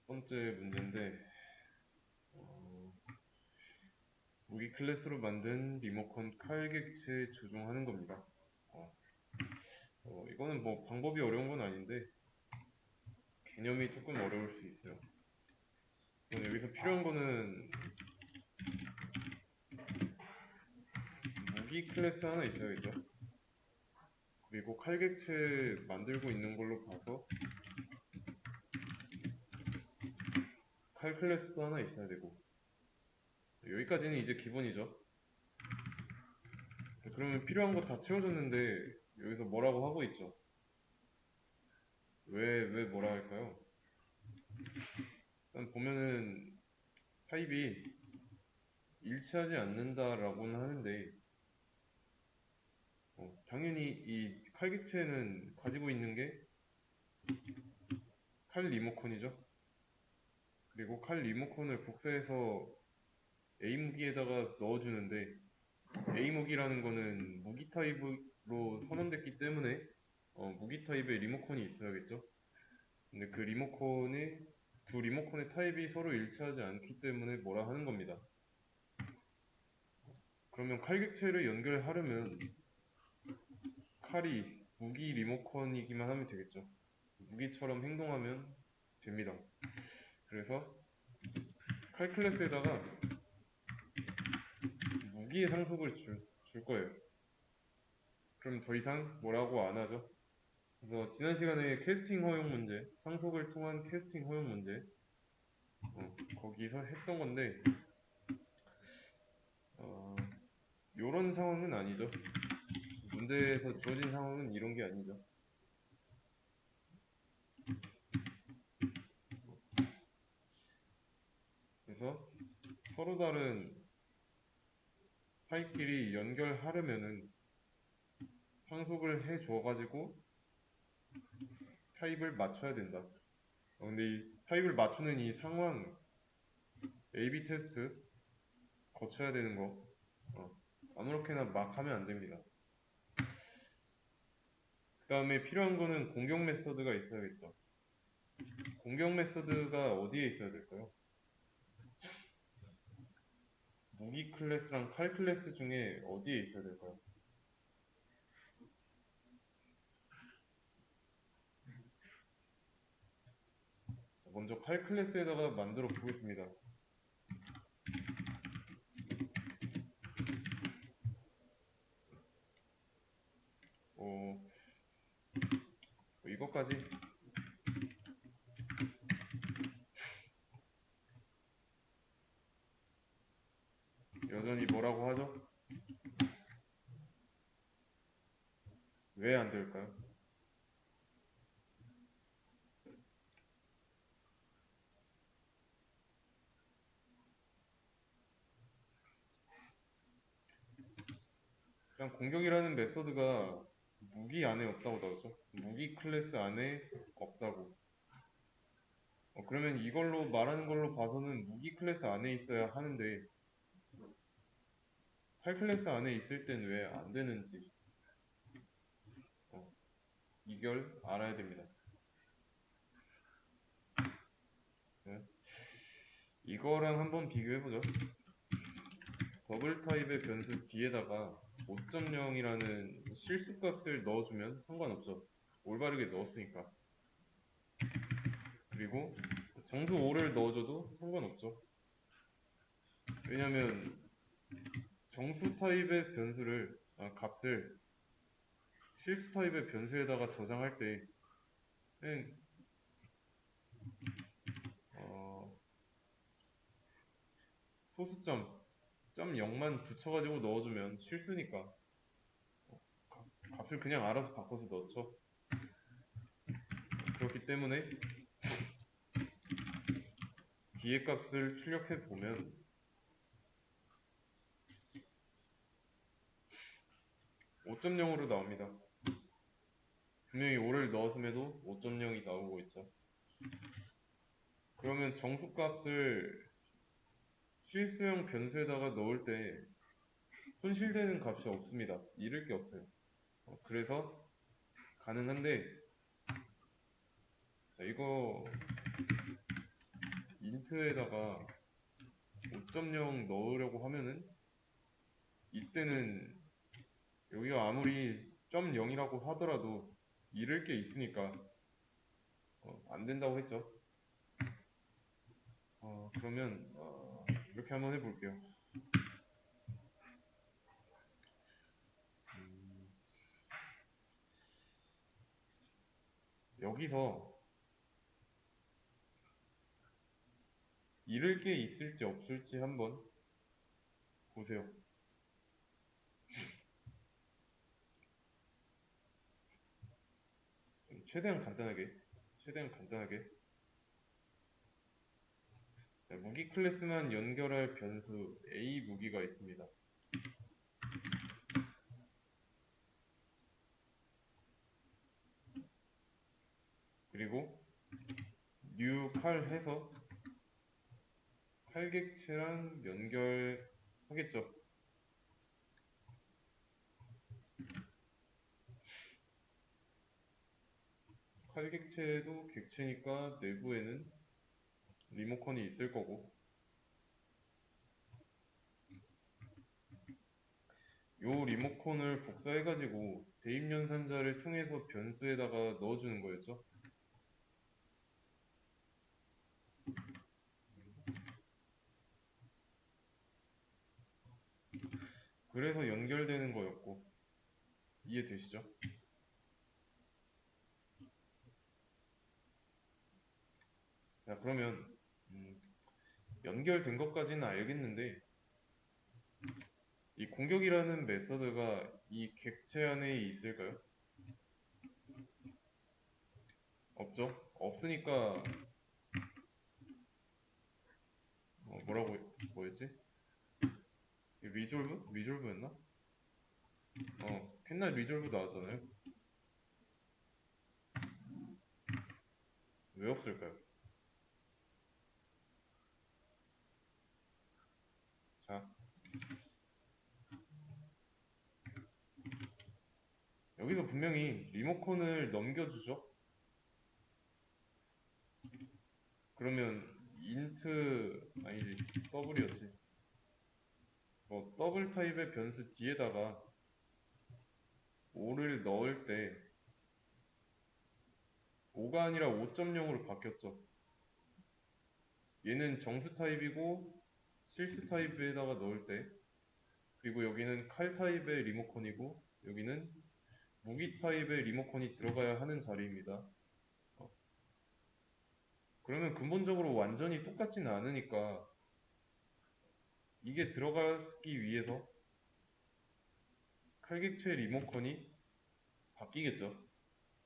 번째 문제인데, 무기 클래스로 만든 리모컨 칼 객체 조종하는 겁니다. 이거는 뭐 방법이 어려운 건 아닌데 개념이 조금 어려울 수 있어요. 우선 여기서 필요한 거는 무기 클래스 하나 있어야겠죠. 그리고 칼 객체 만들고 있는 걸로 봐서 칼 클래스도 하나 있어야 되고, 여기까지는 이제 기본이죠. 그러면 필요한 거 다 채워졌는데 여기서 뭐라고 하고 있죠? 왜 뭐라 할까요? 일단 보면은 타입이 일치하지 않는다라고는 하는데, 당연히 이 칼객체는 가지고 있는 게 칼 리모컨이죠. 그리고 칼 리모컨을 복사해서 A 무기에다가 넣어주는데, A 무기라는 거는 무기 타입으로 선언됐기 때문에 무기 타입의 리모컨이 있어야겠죠. 근데 그 리모컨이 두 리모컨의 타입이 서로 일치하지 않기 때문에 뭐라 하는 겁니다. 그러면 칼객체를 연결하려면 칼이 무기 리모컨이기만 하면 되겠죠. 무기처럼 행동하면 됩니다. 그래서 칼 클래스에다가 무기의 상속을 줄 거예요. 그럼 더 이상 뭐라고 안 하죠. 그래서 지난 시간에 캐스팅 허용 문제, 상속을 통한 캐스팅 허용 문제, 거기서 했던 건데, 요런 상황은 아니죠. 문제에서 주어진 상황은 이런 게 아니죠. 그래서 서로 다른 타입끼리 연결하려면은 상속을 해 줘가지고 타입을 맞춰야 된다. 근데 이 타입을 맞추는 이 상황, A/B 테스트 거쳐야 되는 거, 아무렇게나 막 하면 안 됩니다. 그 다음에 필요한 거는 공격 메서드가 있어야겠죠. 공격 메서드가 어디에 있어야 될까요? 무기 클래스랑 칼 클래스 중에 어디에 있어야 될까요? 자, 먼저 칼 클래스에다가 만들어 보겠습니다. 어, 이것까지 여전히 뭐라고 하죠? 왜 안 될까요? 그냥 공격이라는 메서드가 무기 안에 없다고 나오죠. 무기 클래스 안에 없다고. 그러면 이걸로 말하는 걸로 봐서는 무기 클래스 안에 있어야 하는데 칼 클래스 안에 있을 땐 왜 안 되는지 이걸 알아야 됩니다. 네. 이거랑 한번 비교해보죠. 더블 타입의 변수 뒤에다가 5.0이라는 실수값을 넣어주면 상관없죠. 올바르게 넣었으니까. 그리고 정수 5를 넣어줘도 상관없죠. 왜냐면 정수 타입의 값을 실수 타입의 변수에다가 저장할 때 그냥 어, 소수점 0만 붙여가지고 넣어주면 실수니까 값을 그냥 알아서 바꿔서 넣죠. 그렇기 때문에 뒤에 값을 출력해 보면 5.0으로 나옵니다. 분명히 5를 넣었음에도 5.0이 나오고 있죠. 그러면 정수값을 실수형 변수에다가 넣을 때 손실되는 값이 없습니다. 잃을 게 없어요. 그래서 가능한데, 자, 이거 인트에다가 5.0 넣으려고 하면은 이때는 여기가 아무리 .0이라고 하더라도 잃을 게 있으니까 안 된다고 했죠. 그러면 이렇게 한번 해볼게요. 여기서 잃을 게 있을지 없을지 한번 보세요. 최대한 간단하게. 자, 무기 클래스만 연결할 변수 A 무기가 있습니다. 그리고 new 칼 해서 칼객체랑 연결하겠죠. 칼객체도 객체니까 내부에는 리모컨이 있을 거고, 요 리모컨을 복사해가지고 대입연산자를 통해서 변수에다가 넣어주는 거였죠. 그래서 연결되는 거였고, 이해되시죠? 자, 그러면 연결된 것까지는 알겠는데, 이 공격이라는 메서드가 이 객체 안에 있을까요? 없죠? 없으니까 뭐였지? 리졸브? 리졸브였나? 캔날 리졸브 나왔잖아요. 왜 없을까요? 자, 여기서 분명히 리모컨을 넘겨주죠? 그러면 아니지, 더블이었지. 더블 타입의 변수 뒤에다가 5를 넣을 때 5가 아니라 5.0으로 바뀌었죠. 얘는 정수 타입이고 실수 타입에다가 넣을 때, 그리고 여기는 칼 타입의 리모컨이고 여기는 무기 타입의 리모컨이 들어가야 하는 자리입니다. 그러면 근본적으로 완전히 똑같지는 않으니까 이게 들어가기 위해서 칼객체 리모컨이 바뀌겠죠.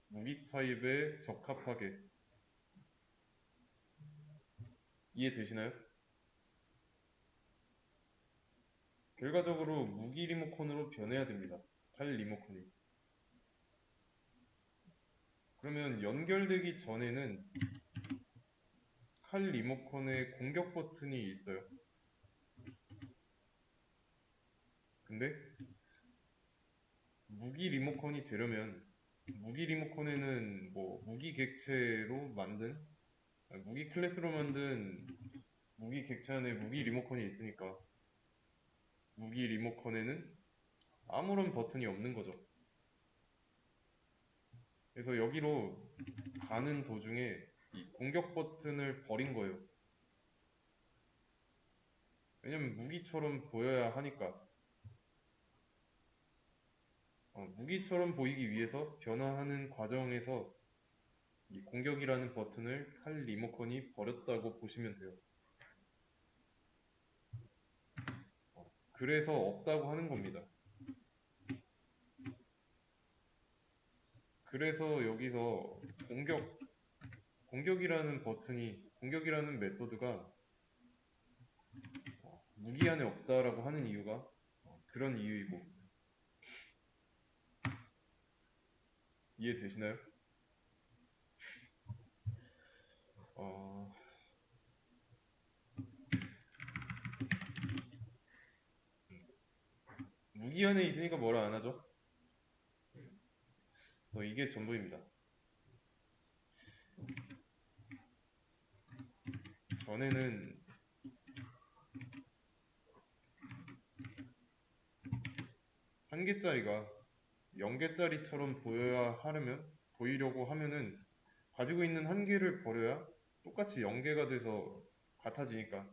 무기 타입에 적합하게. 이해되시나요? 결과적으로 무기 리모컨으로 변해야 됩니다. 칼 리모컨이. 그러면 연결되기 전에는 칼 리모컨에 공격 버튼이 있어요. 근데 무기 리모컨이 되려면 무기 리모컨에는 무기 객체로 만든 무기 클래스로 만든 무기 객체 안에 무기 리모컨이 있으니까 무기 리모컨에는 아무런 버튼이 없는 거죠. 그래서 여기로 가는 도중에 이 공격 버튼을 버린 거예요. 왜냐면 무기처럼 보여야 하니까. 무기처럼 보이기 위해서 변화하는 과정에서 이 공격이라는 버튼을 칼 리모컨이 버렸다고 보시면 돼요. 그래서 없다고 하는 겁니다. 그래서 여기서 공격이라는 메소드가 무기 안에 없다라고 하는 이유가 그런 이유이고. 이해되시나요? 무기 안에 있으니까 뭐라 안 하죠? 이게 전부입니다. 전에는 한 개짜리가 0개짜리처럼 보이려고 하면은 가지고 있는 한 개를 버려야 똑같이 0개가 돼서 같아지니까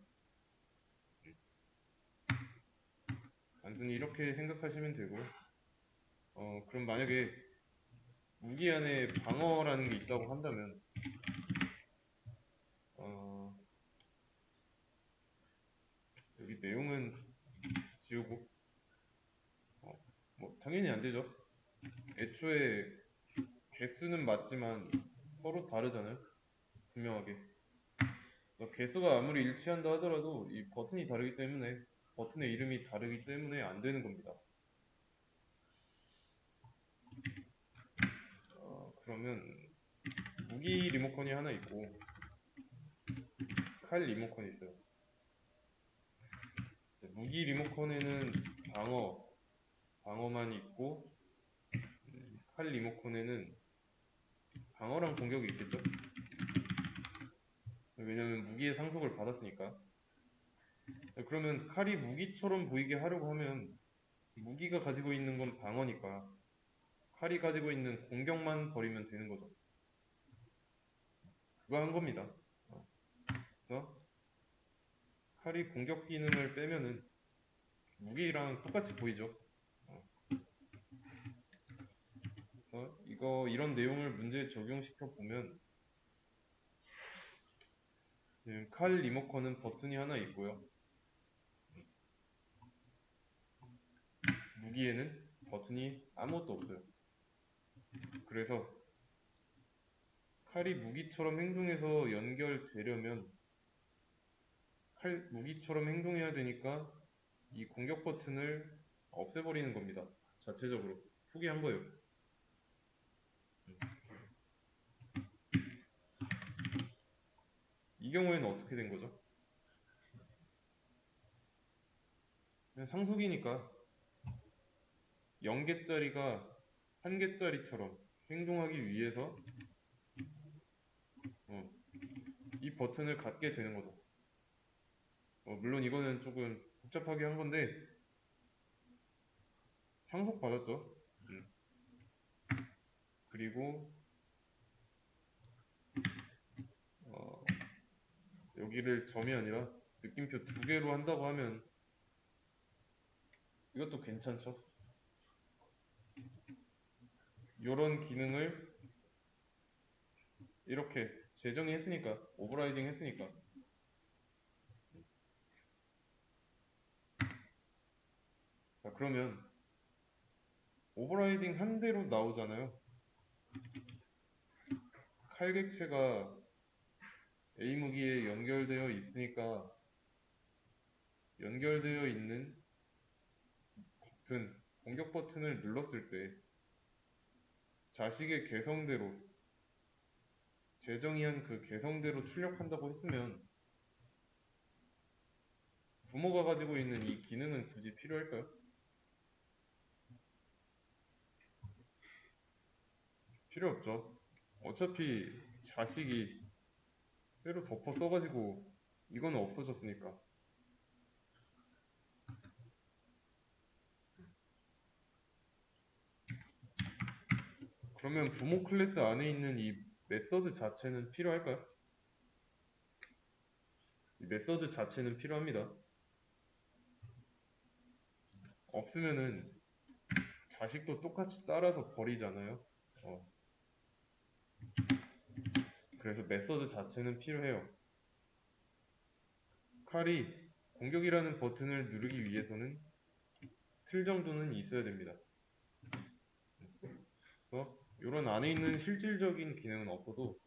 단순히 이렇게 생각하시면 되고 그럼 만약에 무기 안에 방어라는 게 있다고 한다면 어, 여기 내용은 지우고 뭐 당연히 안 되죠. 애초에 개수는 맞지만 서로 다르잖아요. 분명하게. 그래서 개수가 아무리 일치한다 하더라도 이 버튼이 다르기 때문에 버튼의 이름이 다르기 때문에 안 되는 겁니다. 그러면 무기 리모컨이 하나 있고 칼 리모컨이 있어요. 무기 리모컨에는 방어만 있고 칼 리모컨에는 방어랑 공격이 있겠죠? 왜냐면 무기의 상속을 받았으니까. 그러면 칼이 무기처럼 보이게 하려고 하면 무기가 가지고 있는 건 방어니까 칼이 가지고 있는 공격만 버리면 되는 거죠. 그거 한 겁니다. 그래서 칼이 공격 기능을 빼면은 무기랑 똑같이 보이죠. 그래서 이런 내용을 문제에 적용시켜 보면 지금 칼 리모컨은 버튼이 하나 있고요. 무기에는 버튼이 아무것도 없어요. 그래서 칼이 무기처럼 행동해서 연결되려면 무기처럼 행동해야 되니까 이 공격 버튼을 없애버리는 겁니다. 자체적으로. 후기 한 거예요. 이 경우에는 어떻게 된 거죠? 그냥 상속이니까 0개짜리가 1개짜리처럼 행동하기 위해서 이 버튼을 갖게 되는 거죠. 물론 이거는 조금 복잡하게 한 건데 상속받았죠. 그리고 어, 여기를 점이 아니라 느낌표 2개로 한다고 하면 이것도 괜찮죠. 이런 기능을 이렇게 재정의 했으니까 오버라이딩 했으니까 자 그러면 오버라이딩 한 대로 나오잖아요. 칼객체가 A 무기에 연결되어 있으니까 연결되어 있는 공격 버튼을 눌렀을 때 자식의 개성대로 재정의한 그 개성대로 출력한다고 했으면 부모가 가지고 있는 이 기능은 굳이 필요할까요? 필요 없죠. 어차피 자식이 새로 덮어 써가지고 이거는 없어졌으니까. 그러면 부모 클래스 안에 있는 이 메서드 자체는 필요할까요? 이 메서드 자체는 필요합니다. 없으면은 자식도 똑같이 따라서 버리잖아요. 어, 그래서 메서드 자체는 필요해요. 칼이 공격이라는 버튼을 누르기 위해서는 틀 정도는 있어야 됩니다. 그래서 이런 안에 있는 실질적인 기능은 없어도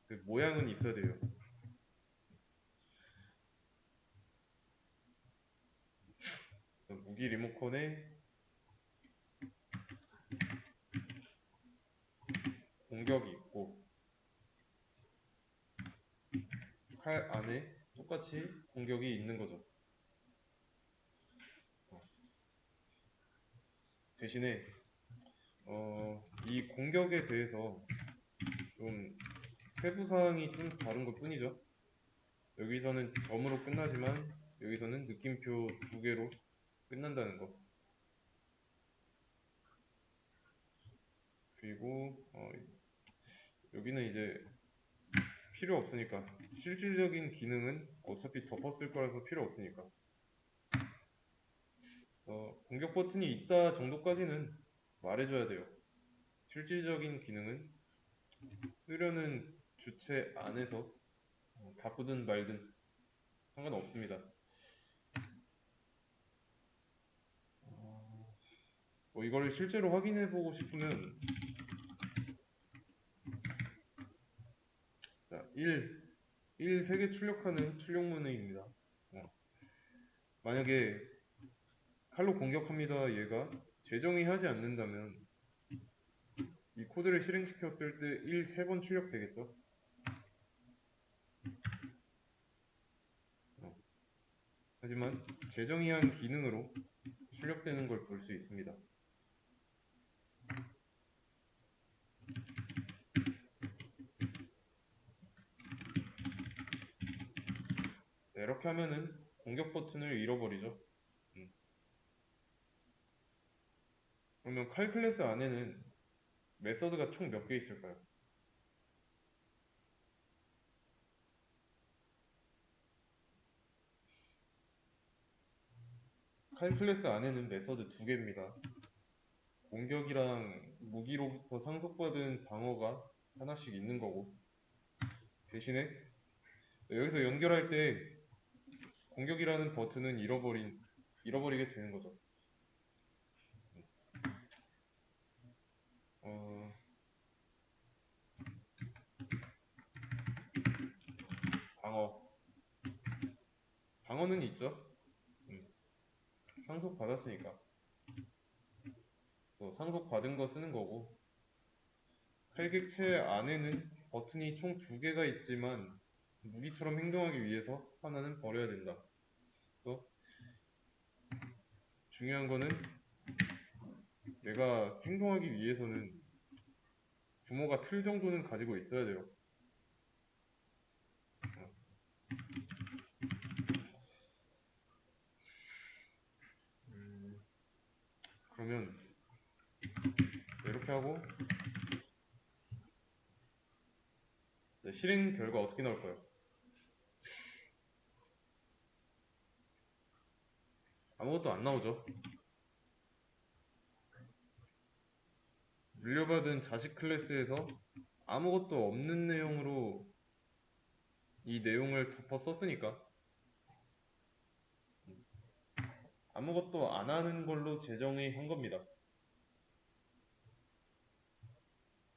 그 모양은 있어야 돼요. 무기 리모컨에 공격이 있고 칼 안에 똑같이 공격이 있는 거죠. 대신에 이 공격에 대해서 좀 세부 사항이 좀 다른 것 뿐이죠. 여기서는 점으로 끝나지만 여기서는 느낌표 2개로 끝난다는 거. 그리고 여기는 이제 필요 없으니까, 실질적인 기능은 어차피 덮었을 거라서 필요 없으니까. 그래서 공격 버튼이 있다 정도까지는 말해줘야 돼요. 실질적인 기능은 쓰려는 주체 안에서 바꾸든 말든 상관없습니다. 뭐 이걸 실제로 확인해보고 싶으면, 자, 1 3개 출력하는 출력문의입니다. 만약에 칼로 공격합니다 얘가 재정의 하지 않는다면 이 코드를 실행시켰을 때 1 3번 출력되겠죠. 하지만 재정의한 기능으로 출력되는 걸 볼 수 있습니다. 네, 이렇게 하면은 공격 버튼을 잃어버리죠. 그러면 칼 클래스 안에는 메서드가 총 몇 개 있을까요? 칼 클래스 안에는 메서드 2개입니다. 공격이랑 무기로부터 상속받은 방어가 하나씩 있는 거고, 대신에 여기서 연결할 때 공격이라는 버튼은 잃어버리게 되는 거죠. 방어. 방어는 있죠. 상속 받았으니까. 또 상속 받은 거 쓰는 거고, 칼객체 안에는 버튼이 총 2개가 있지만 무기처럼 행동하기 위해서 하나는 버려야 된다. 그래서 중요한 거는 얘가 행동하기 위해서는 부모가 틀 정도는 가지고 있어야 돼요. 그러면 이렇게 하고 이제 실행 결과 어떻게 나올까요? 아무것도 안 나오죠. 물려받은 자식 클래스에서 아무것도 없는 내용으로 이 내용을 덮어 썼으니까 아무것도 안 하는 걸로 재정의 한 겁니다.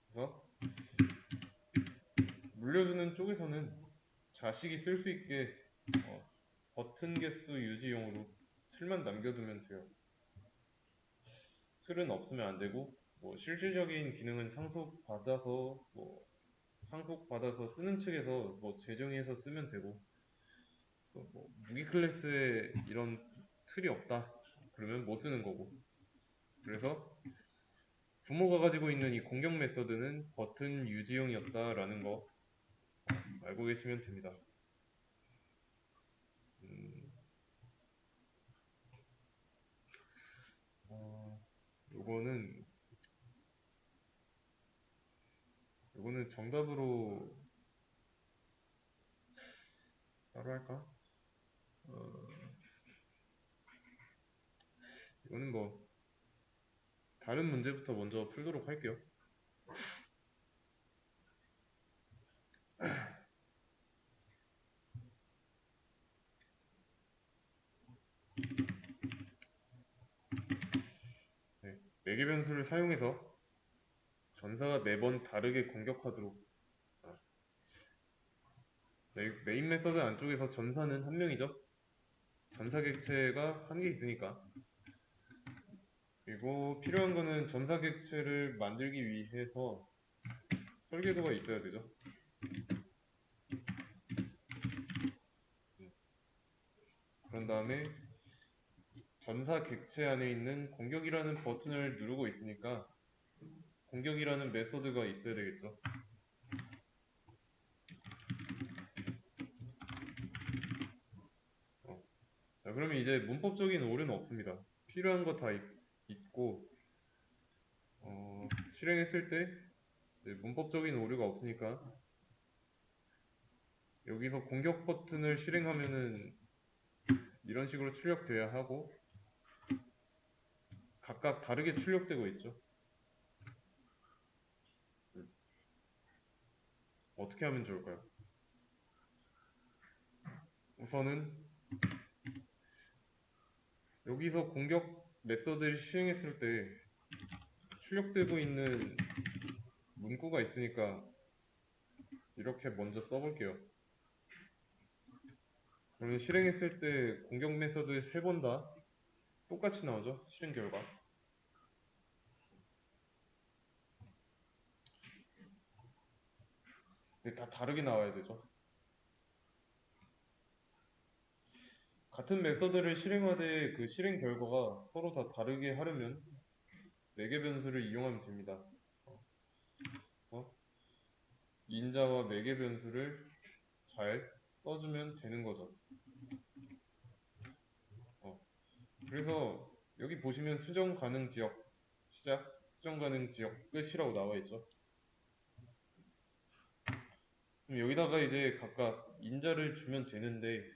그래서 물려주는 쪽에서는 자식이 쓸 수 있게 버튼 개수 유지용으로 틀만 남겨두면 돼요. 틀은 없으면 안 되고, 뭐 실질적인 기능은 상속받아서 쓰는 측에서 뭐 재정의해서 쓰면 되고, 뭐 무기 클래스에 이런 틀이 없다 그러면 못 쓰는 거고. 그래서 부모가 가지고 있는 이 공격 메서드는 버튼 유지용이었다라는 거 알고 계시면 됩니다. 요거는 정답으로 따로 할까? 이거는 뭐 다른 문제부터 먼저 풀도록 할게요. 네, 매개 변수를 사용해서 전사가 매번 다르게 공격하도록. 자, 이 메인 메서드 안쪽에서 전사는 한 명이죠. 전사 객체가 한 개 있으니까. 그리고 필요한 거는 전사 객체를 만들기 위해서 설계도가 있어야 되죠. 그런 다음에 전사 객체 안에 있는 공격이라는 버튼을 누르고 있으니까 공격이라는 메서드가 있어야 되겠죠. 그러면 이제 문법적인 오류는 없습니다. 필요한 거 다 있고, 실행했을 때 이제 문법적인 오류가 없으니까 여기서 공격 버튼을 실행하면은 이런 식으로 출력돼야 하고 각각 다르게 출력되고 있죠. 어떻게 하면 좋을까요? 우선은 여기서 공격 메서드를 실행했을 때 출력되고 있는 문구가 있으니까 이렇게 먼저 써볼게요. 그러면 실행했을 때 공격 메서드 3번 다 똑같이 나오죠? 실행 결과. 근데 다 다르게 나와야 되죠. 같은 메서드를 실행하되 그 실행 결과가 서로 다 다르게 하려면 매개 변수를 이용하면 됩니다. 그래서 인자와 매개 변수를 잘 써주면 되는 거죠. 그래서 여기 보시면 수정 가능 지역 시작, 수정 가능 지역 끝이라고 나와 있죠. 그럼 여기다가 이제 각각 인자를 주면 되는데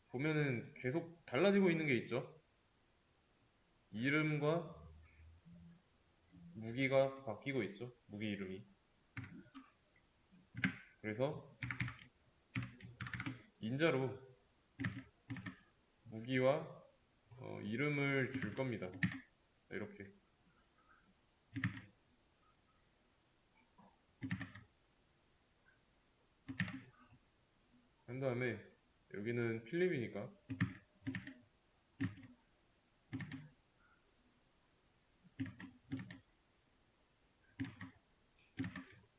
보면은 계속 달라지고 있는 게 있죠. 이름과 무기가 바뀌고 있죠. 무기 이름이. 그래서 인자로 무기와 이름을 줄 겁니다. 자, 이렇게. 한 다음에 여기는 필립이니까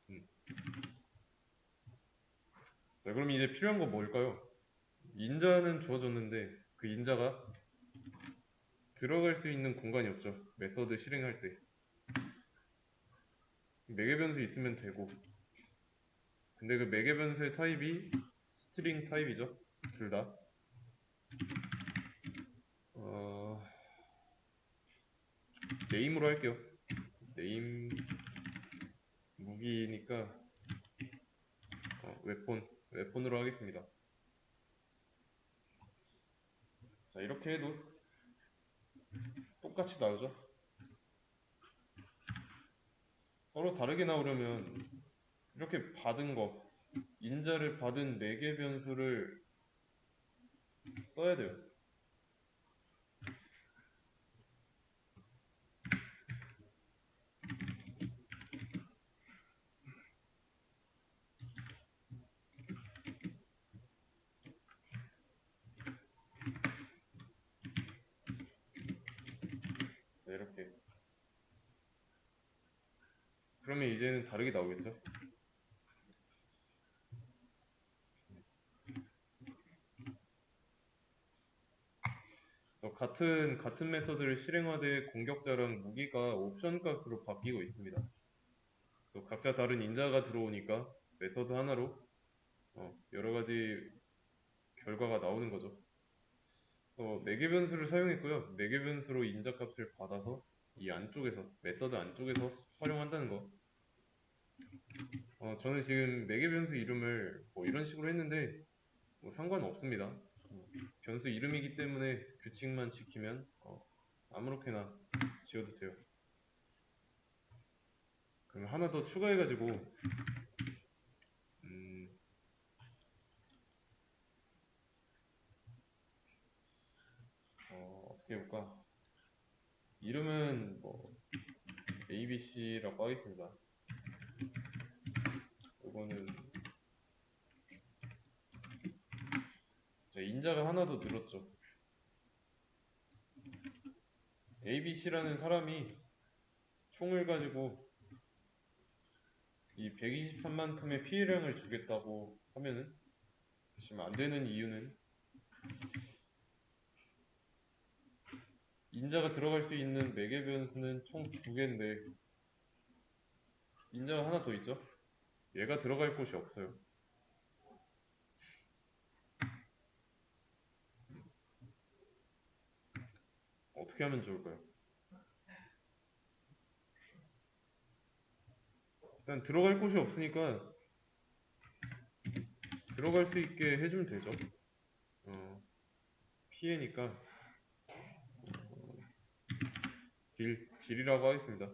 음. 자, 그럼 이제 필요한 건 뭘까요? 인자는 주어졌는데 그 인자가 들어갈 수 있는 공간이 없죠. 메서드 실행할 때. 매개 변수 있으면 되고. 근데 그 매개 변수의 타입이 스트링 타입이죠. 둘 다. 네임으로 할게요. 네임 무기니까 웨폰으로 하겠습니다. 자, 이렇게 해도 똑같이 나오죠. 서로 다르게 나오려면 이렇게 받은 거, 인자를 받은 매개 변수를 써야 돼요. 네, 이렇게. 그러면 이제는 다르게 나오겠죠? 그래서 같은 메서드를 실행하되 공격자랑 무기가 옵션 값으로 바뀌고 있습니다. 그래서 각자 다른 인자가 들어오니까 메서드 하나로 여러 가지 결과가 나오는 거죠. 그래서 매개 변수를 사용했고요. 매개 변수로 인자 값을 받아서 이 안쪽에서 메서드 안쪽에서 활용한다는 거. 저는 지금 매개 변수 이름을 뭐 이런 식으로 했는데 뭐 상관없습니다. 변수 이름이기 때문에 규칙만 지키면 아무렇게나 지어도 돼요. 그럼 하나 더 추가해가지고 어떻게 해볼까? 이름은 뭐 ABC라고 하겠습니다. 이거는 인자가 하나 더 늘었죠. ABC라는 사람이 총을 가지고 이 123만큼의 피해량을 주겠다고 하면은 지금 안 되는 이유는 인자가 들어갈 수 있는 매개 변수는 총 2개인데 인자가 하나 더 있죠? 얘가 들어갈 곳이 없어요. 어떻게 하면 좋을까요? 일단 들어갈 곳이 없으니까 들어갈 수 있게 해주면 되죠. 피해니까 질이라고 하겠습니다.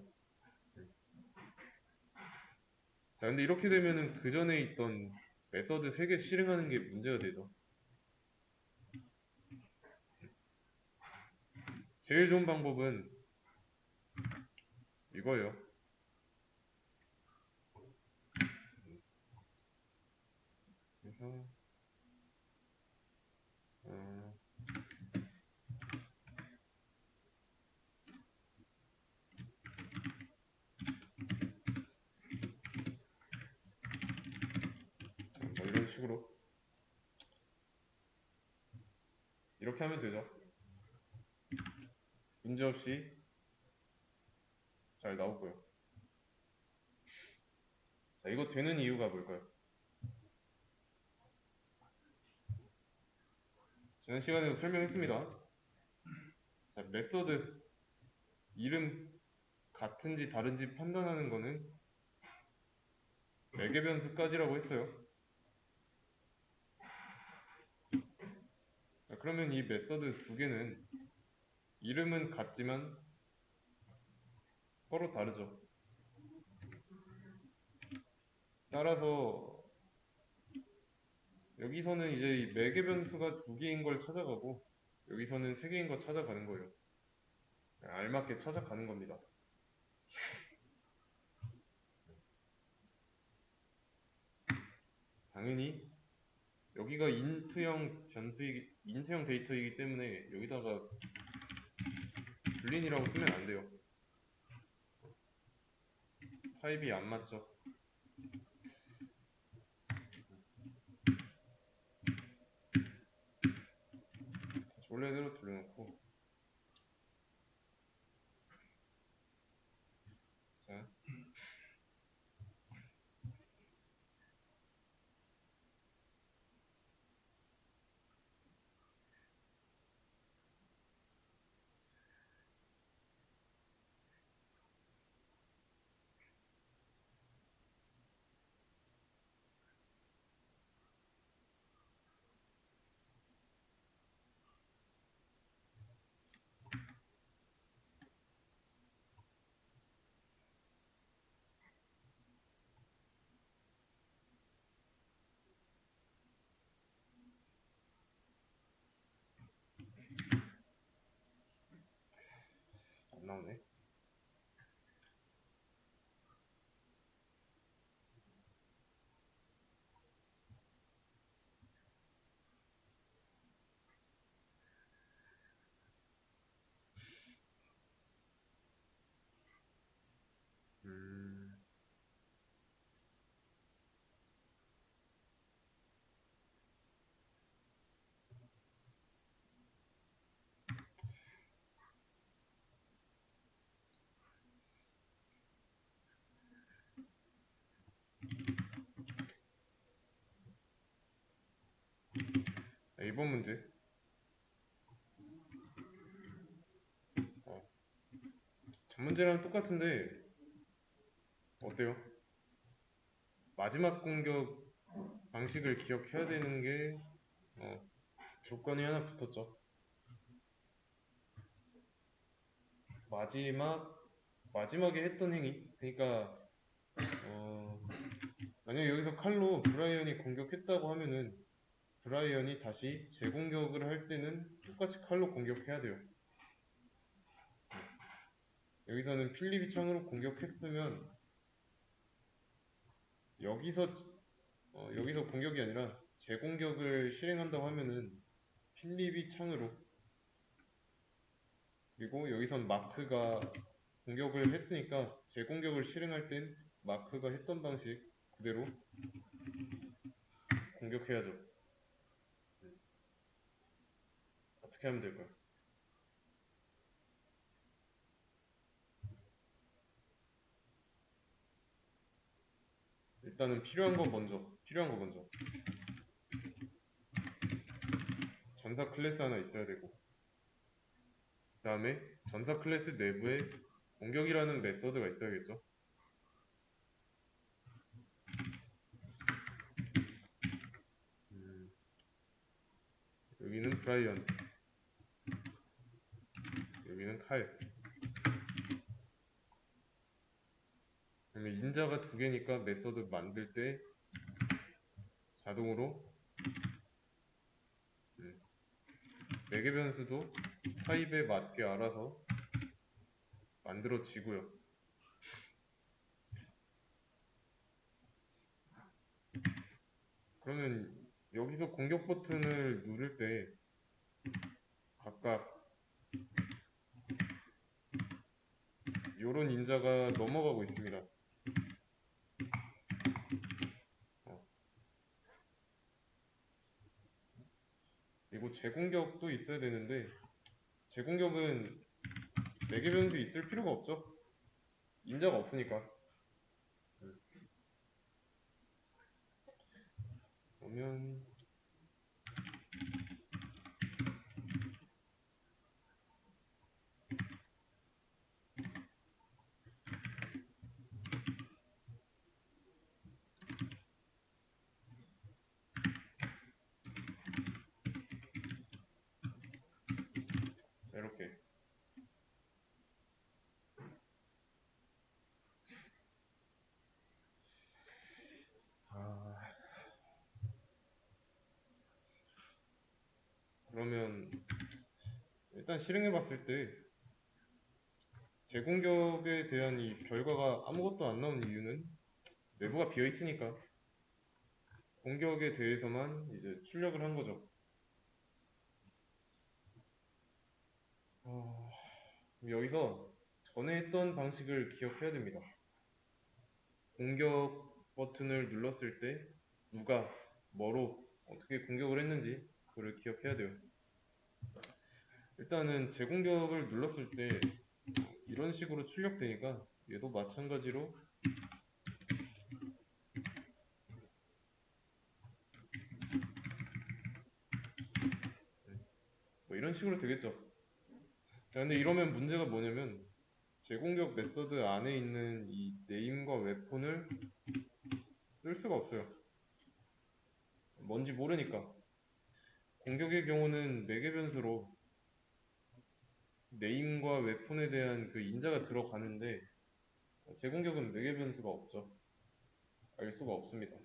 자, 근데 이렇게 되면은 그 전에 있던 메서드 3개 실행하는 게 문제가 되죠. 제일 좋은 방법은 이거예요. 그래서 어, 뭐 이런 식으로 이렇게 하면 되죠. 문제없이 잘 나오고요. 자, 이거 되는 이유가 뭘까요? 지난 시간에도 설명했습니다. 자, 메서드 이름 같은지 다른지 판단하는 거는 매개 변수까지라고 했어요. 자, 그러면 이 메서드 두 개는 이름은 같지만 서로 다르죠. 따라서 여기서는 이제 이 매개 변수가 두 개인 걸 찾아가고 여기서는 세 개인 거 찾아가는 거예요. 알맞게 찾아가는 겁니다. 당연히 여기가 인트형 데이터이기 때문에 여기다가 불린이라고 쓰면 안 돼요. 타입이 안 맞죠. 원래대로 돌려놓고 자, 안 나오네. 음, 자, 이번 문제. 어, 전 문제랑 똑같은데 어때요? 마지막 공격 방식을 기억해야 되는 게 조건이 하나 붙었죠. 마지막에 했던 행위. 그러니까 만약에 여기서 칼로 브라이언이 공격했다고 하면은 브라이언이 다시 재공격을 할 때는 똑같이 칼로 공격해야 돼요. 여기서는 필립이 창으로 공격했으면 여기서 공격이 아니라 재공격을 실행한다고 하면은 필립이 창으로, 그리고 여기선 마크가 공격을 했으니까 재공격을 실행할 땐 마크가 했던 방식 그대로 공격해야죠. 어떻게 하면 될까요? 일단은 필요한 거 먼저. 전사 클래스 하나 있어야 되고, 다음에 전사 클래스 내부에 공격이라는 메서드가 있어야겠죠. 여기는 브라이언, 여기는 칼. 그러면 인자가 두 개니까 메서드 만들 때 자동으로 매개 변수도 타입에 맞게 알아서 만들어지고요. 그러면 여기서 공격 버튼을 누를 때 각각 요런 인자가 넘어가고 있습니다. 그리고 재공격도 있어야 되는데 재공격은 매개 변수 있을 필요가 없죠. 인자가 없으니까. 그러면 이렇게 그러면 일단 실행해 봤을 때 재공격에 대한 이 결과가 아무것도 안 나온 이유는 내부가 비어 있으니까 공격에 대해서만 이제 출력을 한 거죠. 여기서 전에 했던 방식을 기억해야 됩니다. 공격 버튼을 눌렀을 때 누가 뭐로 어떻게 공격을 했는지 그걸 기억해야 돼요. 일단은 재공격을 눌렀을 때 이런 식으로 출력되니까 얘도 마찬가지로 뭐 이런 식으로 되겠죠. 근데 이러면 문제가 뭐냐면 재공격 메서드 안에 있는 이 네임과 웨폰을 쓸 수가 없어요. 뭔지 모르니까. 공격의 경우는 매개 변수로 네임과 웨폰에 대한 그 인자가 들어가는데 재공격은 매개 변수가 없죠. 알 수가 없습니다.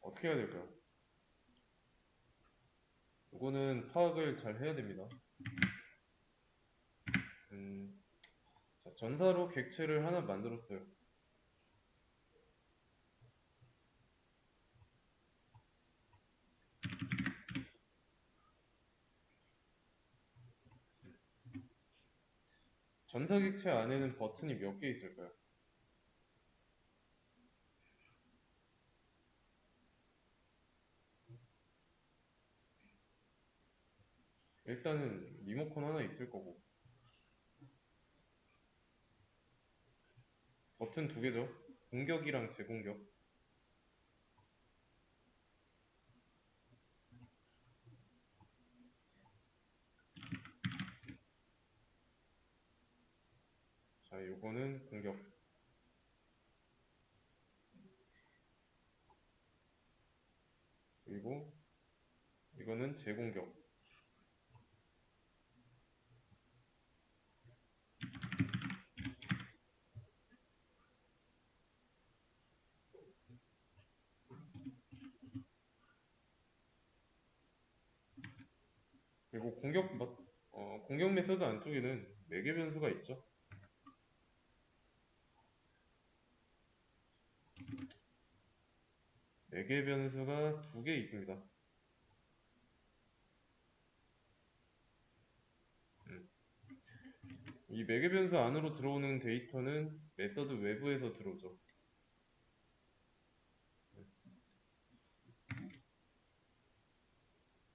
어떻게 해야 될까요? 이거는 파악을 잘 해야 됩니다. 자, 전사로 객체를 하나 만들었어요. 전사 객체 안에는 버튼이 몇 개 있을까요? 일단은 리모컨 하나 있을 거고 버튼 두 개죠. 공격이랑 재공격. 자, 요거는 공격. 그리고 이거는 재공격. 그리고 공격 메서드 안쪽에는 매개 변수가 있죠. 매개 변수가 두 개 있습니다. 이 매개 변수 안으로 들어오는 데이터는 메서드 외부에서 들어오죠.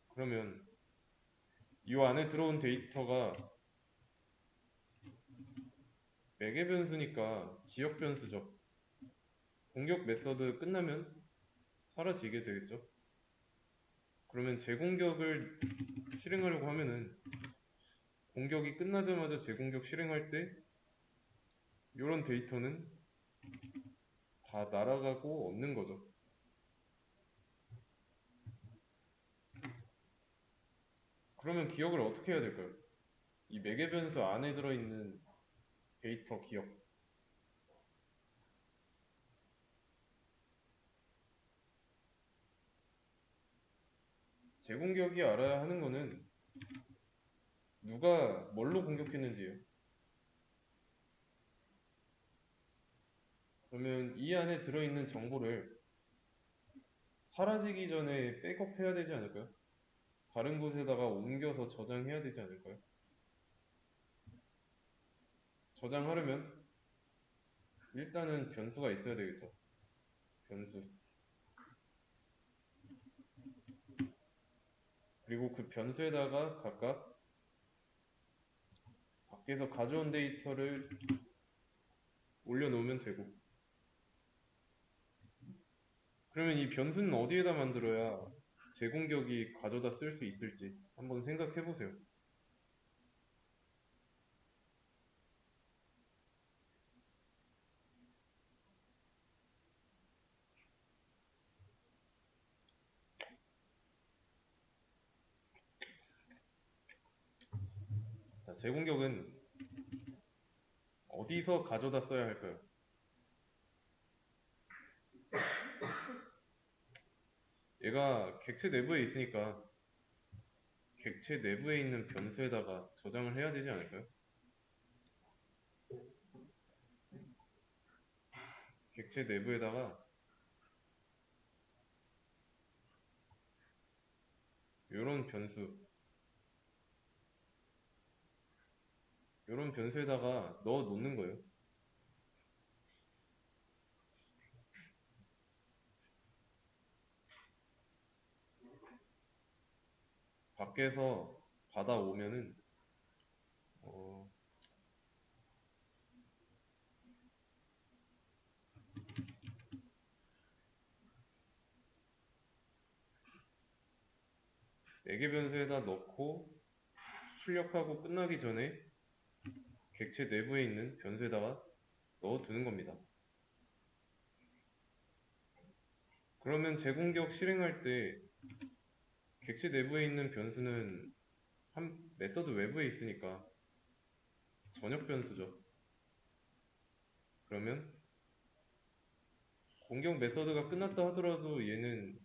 그러면 이 안에 들어온 데이터가 매개 변수니까 지역 변수죠. 공격 메서드 끝나면 사라지게 되겠죠. 그러면 재공격을 실행하려고 하면은 공격이 끝나자마자 재공격 실행할 때 이런 데이터는 다 날아가고 없는 거죠. 그러면 기억을 어떻게 해야 될까요? 이 매개 변수 안에 들어있는 데이터 기억. 재공격이 알아야 하는 거는 누가 뭘로 공격했는지예요. 그러면 이 안에 들어있는 정보를 사라지기 전에 백업해야 되지 않을까요? 다른 곳에다가 옮겨서 저장해야 되지 않을까요? 저장하려면 일단은 변수가 있어야 되겠죠. 변수. 그리고 그 변수에다가 각각 밖에서 가져온 데이터를 올려놓으면 되고. 그러면 이 변수는 어디에다 만들어야 제공격이 가져다 쓸 수 있을지 한번 생각해 보세요. 자, 제공격은 어디서 가져다 써야 할까요? 얘가 객체 내부에 있으니까 객체 내부에 있는 변수에다가 저장을 해야 되지 않을까요? 객체 내부에다가 이런 변수, 이런 변수에다가 넣어 놓는 거예요. 밖에서 받아오면은 어, 매개 변수에다 넣고 출력하고 끝나기 전에 객체 내부에 있는 변수에다가 넣어두는 겁니다. 그러면 재공격 실행할 때 객체 내부에 있는 변수는 한 메서드 외부에 있으니까 전역 변수죠. 그러면 공격 메서드가 끝났다 하더라도 얘는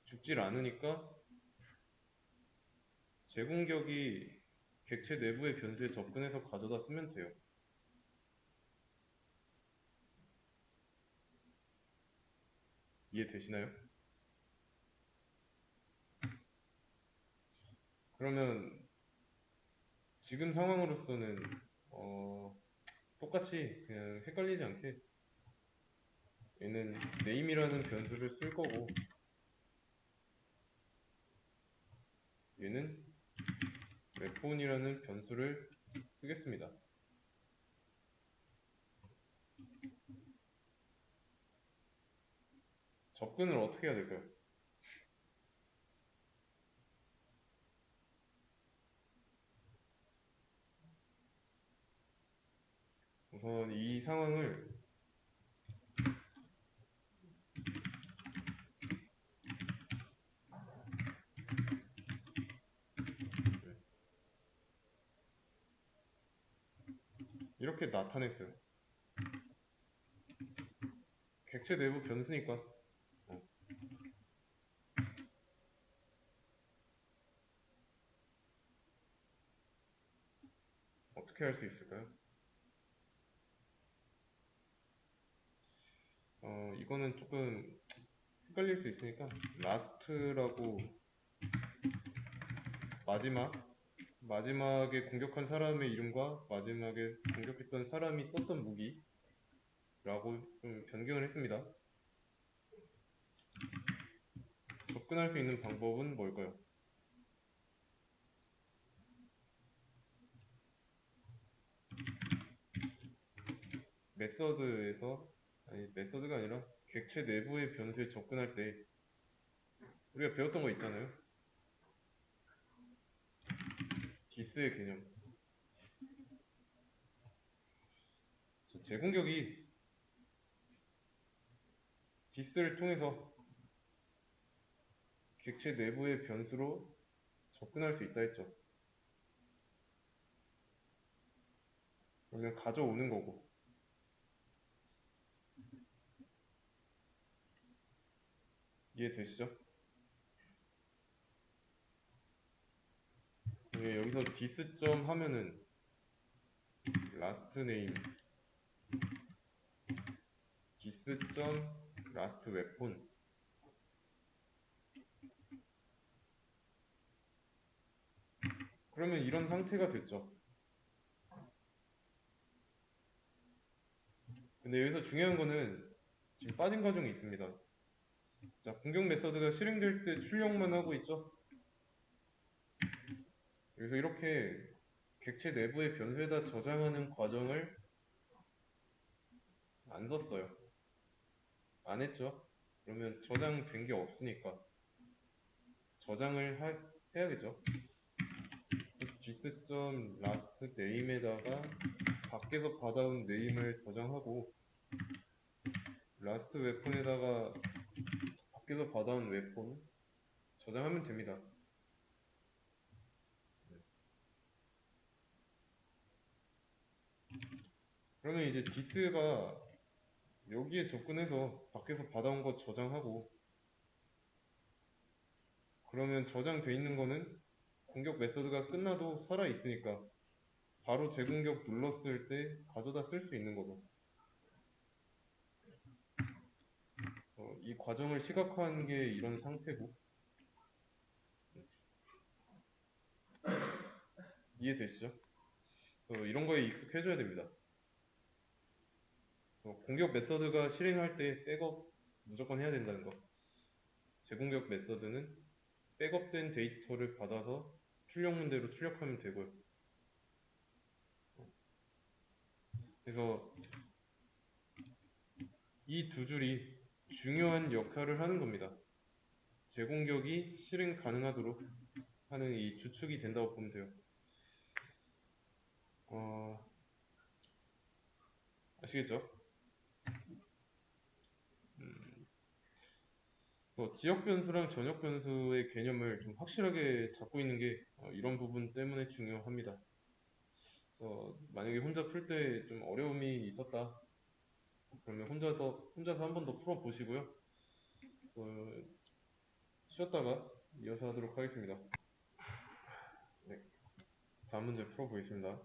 죽질 않으니까 재공격이 객체 내부의 변수에 접근해서 가져다 쓰면 돼요. 이해되시나요? 그러면 지금 상황으로서는 똑같이 그냥 헷갈리지 않게 얘는 name이라는 변수를 쓸 거고 얘는 weapon이라는 변수를 쓰겠습니다. 접근을 어떻게 해야 될까요? 우선 이 상황을 이렇게 나타냈어요. 객체 내부 변수니까 어떻게 할 수 있을까요? 이거는 조금 헷갈릴 수 있으니까 last라고 마지막에 공격한 사람의 이름과 마지막에 공격했던 사람이 썼던 무기라고 좀 변경을 했습니다. 접근할 수 있는 방법은 뭘까요? 메서드가 아니라 객체 내부의 변수에 접근할 때 우리가 배웠던 거 있잖아요. 디스의 개념. 제공격이 디스를 통해서 객체 내부의 변수로 접근할 수 있다 했죠. 그러면 가져오는 거고. 이해되시죠? 여기서 디스점 하면은 라스트 네임 디스점 라스트 웨폰. 그러면 이런 상태가 됐죠. 근데 여기서 중요한 거는 지금 빠진 과정이 있습니다. 자, 공격 메서드가 실행될 때 출력만 하고 있죠. 여기서 이렇게 객체 내부의 변수에다 저장하는 과정을 안 썼어요. 안 했죠. 그러면 저장된 게 없으니까 저장을 해야겠죠. 디스점 라스트 네임에다가 밖에서 받아온 네임을 저장하고 라스트 웨폰에다가 밖에서 받아온 웨폰 저장하면 됩니다. 그러면 이제 디스가 여기에 접근해서 밖에서 받아온 거 저장하고 그러면 저장돼 있는 거는 공격 메서드가 끝나도 살아 있으니까 바로 재공격 눌렀을 때 가져다 쓸 수 있는 거죠. 이 과정을 시각화한 게 이런 상태고 이해되시죠? 그래서 이런 거에 익숙해져야 됩니다. 공격 메서드가 실행할 때 백업 무조건 해야 된다는 거. 재공격 메서드는 백업된 데이터를 받아서 출력 문제로 출력하면 되고요. 그래서 이 두 줄이 중요한 역할을 하는 겁니다. 재공격이 실행 가능하도록 하는 이 주축이 된다고 보면 돼요. 아시겠죠? 그래서 지역 변수랑 전역 변수의 개념을 좀 확실하게 잡고 있는 게 이런 부분 때문에 중요합니다. 그래서 만약에 혼자 풀 때 좀 어려움이 있었다. 그러면 혼자서 한 번 더 풀어 보시고요. 쉬었다가 이어서 하도록 하겠습니다. 네, 다음 문제 풀어 보겠습니다.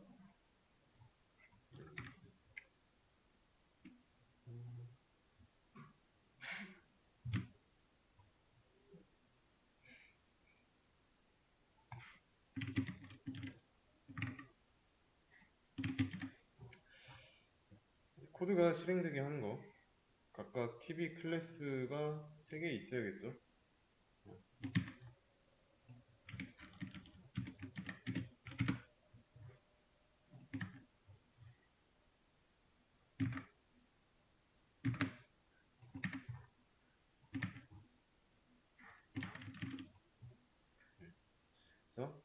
코드가 실행되게 하는 거. 각각 TV 클래스가 3개 있어야겠죠? 그래서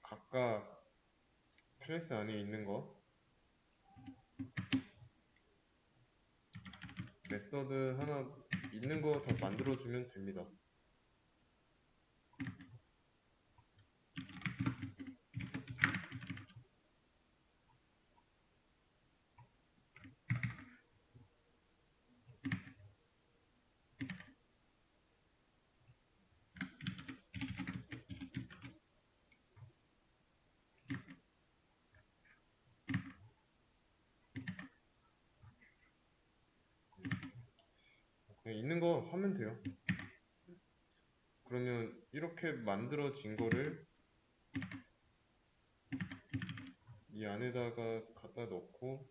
각각 클래스 안에 있는 거 메서드 하나 있는 거 더 만들어주면 됩니다. 그냥 있는 거 하면 돼요. 그러면 이렇게 만들어진 거를 이 안에다가 갖다 넣고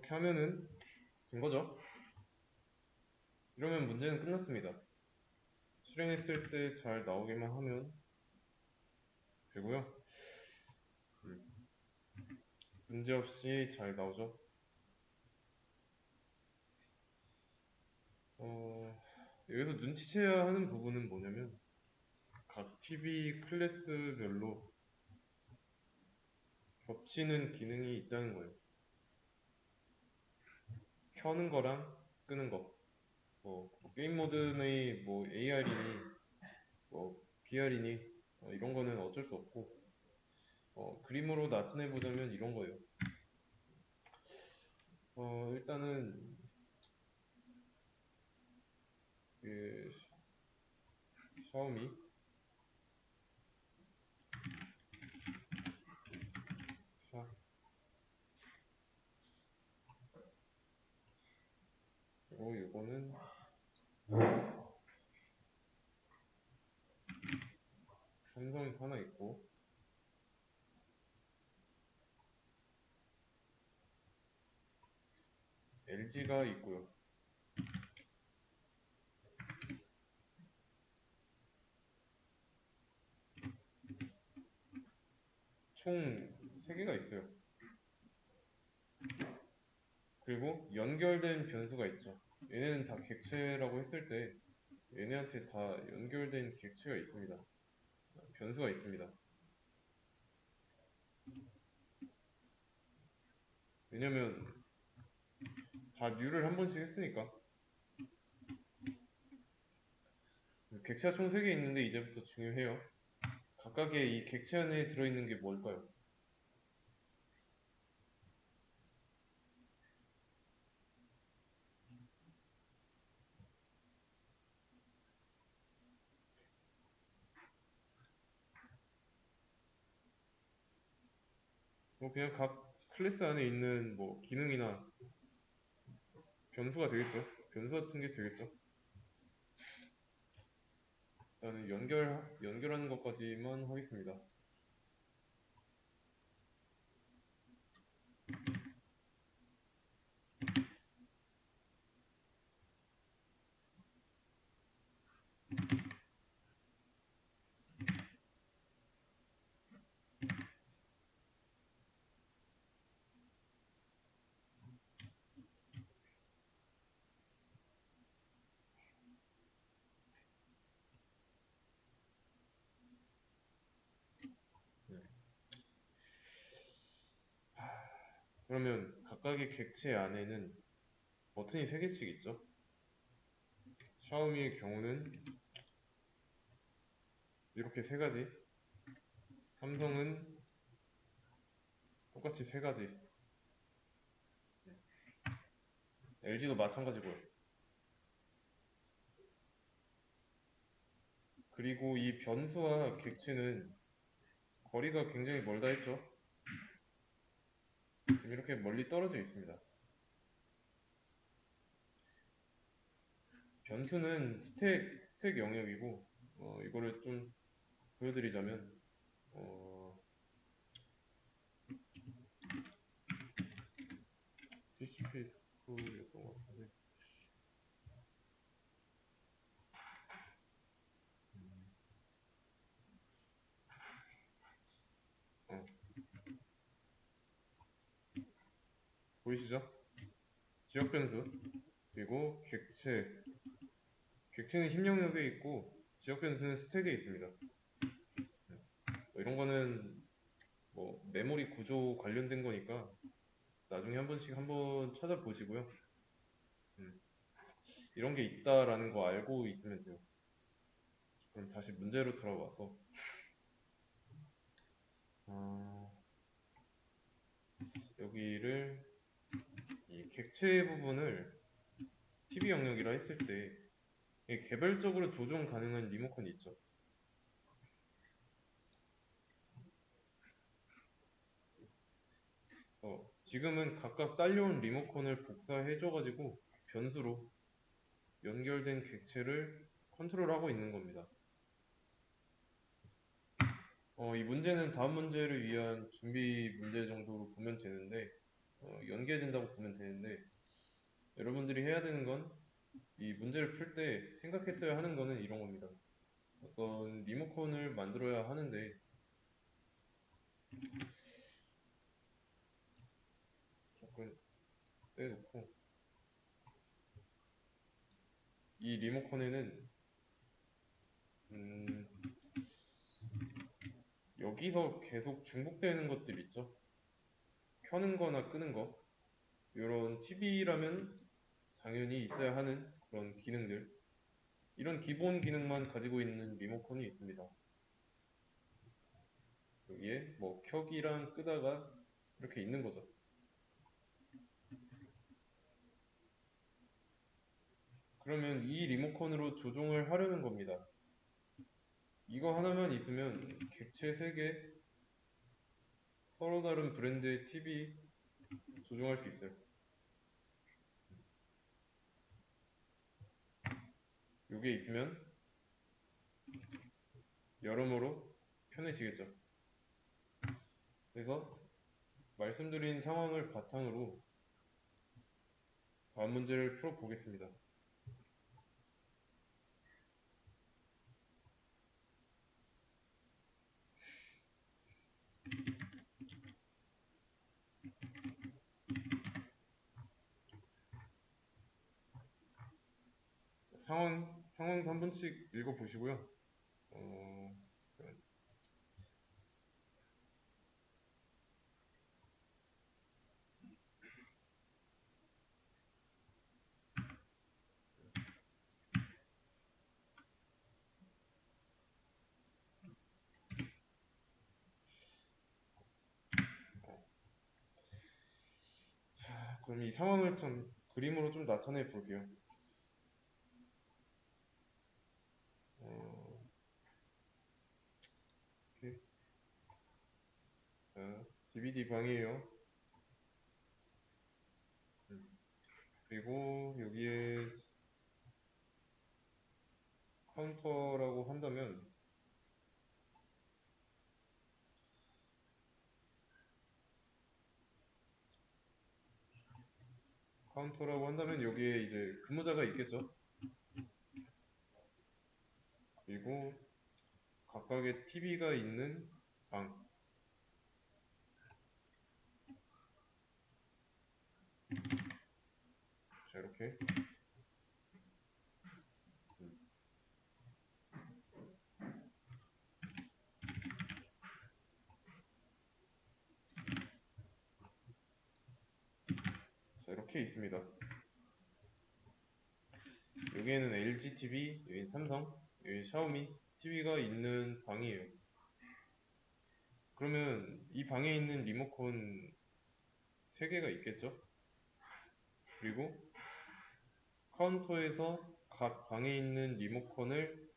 이렇게 하면은 된 거죠. 이러면 문제는 끝났습니다. 실행했을 때 잘 나오기만 하면 되고요. 문제없이 잘 나오죠. 여기서 눈치채야 하는 부분은 뭐냐면 각 TV 클래스별로 겹치는 기능이 있다는 거예요. 켜는 거랑 끄는 거. 뭐 게임 모드의 뭐 AR이니 뭐 BR이니 이런 거는 어쩔 수 없고 그림으로 나타내 보자면 이런 거예요. 일단은 그 샤오미 샤 그리고 이거는 삼성이 하나 있고 LG가 있고요. 총 3개가 있어요. 그리고 연결된 변수가 있죠. 얘네는 다 객체라고 했을 때 얘네한테 다 연결된 객체가 있습니다. 변수가 있습니다. 왜냐면 다 뉴를 한 번씩 했으니까. 객체가 총 3개 있는데 이제부터 중요해요. 각각의 이 객체 안에 들어있는 게 뭘까요? 뭐 그냥 각 클래스 안에 있는 뭐 기능이나 변수가 되겠죠. 변수 같은 게 되겠죠. 일단은 연결하는 것까지만 하겠습니다. 네. 그러면 각각의 객체 안에는 버튼이 3개씩 있죠. 샤오미의 경우는 이렇게 3가지, 삼성은 똑같이 3가지, LG도 마찬가지고요. 그리고 이 변수와 객체는 거리가 굉장히 멀다 했죠. 지금 이렇게 멀리 떨어져 있습니다. 변수는 스택 영역이고 이거를 좀 보여드리자면 CCP 스크였던 것 같은데 어, 보이시죠? 지역 변수 그리고 객체는 힘 영역에 있고 지역 변수는 스택에 있습니다. 이런 거는 뭐 메모리 구조 관련된 거니까 나중에 한 번씩 한번 찾아보시고요. 이런 게 있다라는 거 알고 있으면 돼요. 그럼 다시 문제로 돌아와서 여기를 이 객체 부분을 TV 영역이라 했을 때 개별적으로 조정 가능한 리모컨이 있죠. 지금은 각각 딸려온 리모컨을 복사해줘가지고 변수로 연결된 객체를 컨트롤하고 있는 겁니다. 이 문제는 다음 문제를 위한 준비 문제 정도로 보면 되는데 연계된다고 보면 되는데, 여러분들이 해야 되는 건 이 문제를 풀 때 생각했어야 하는 거는 이런 겁니다. 어떤 리모컨을 만들어야 하는데, 조금 떼놓고, 이 리모컨에는 음, 여기서 계속 중복되는 것들 있죠. 켜는 거나 끄는 거. 이런 TV라면 당연히 있어야 하는 그런 기능들. 이런 기본 기능만 가지고 있는 리모컨이 있습니다. 여기에 뭐 켜기랑 끄다가 이렇게 있는 거죠. 그러면 이 리모컨으로 조종을 하려는 겁니다. 이거 하나만 있으면 객체 3개, 서로 다른 브랜드의 TV 조종할 수 있어요. 이게 있으면 여러모로 편해지겠죠. 그래서 말씀드린 상황을 바탕으로 다음 문제를 풀어보겠습니다. 상황도 한 번씩 읽어보시고요. 어, 그럼 이 상황을 좀 그림으로 좀 나타내 볼게요. 어, 이렇게. 자, DVD 방이에요. 그리고 여기에 카운터라고 한다면 여기에 이제 근무자가 있겠죠. 그리고 각각의 TV가 있는 방. 자, 이렇게. 자, 이렇게 있습니다. 여기에는 LG TV, 여기 삼성, 여기 샤오미 TV가 있는 방이에요. 그러면 이 방에 있는 리모컨 3개가 있겠죠? 그리고 카운터에서 각 방에 있는 리모컨을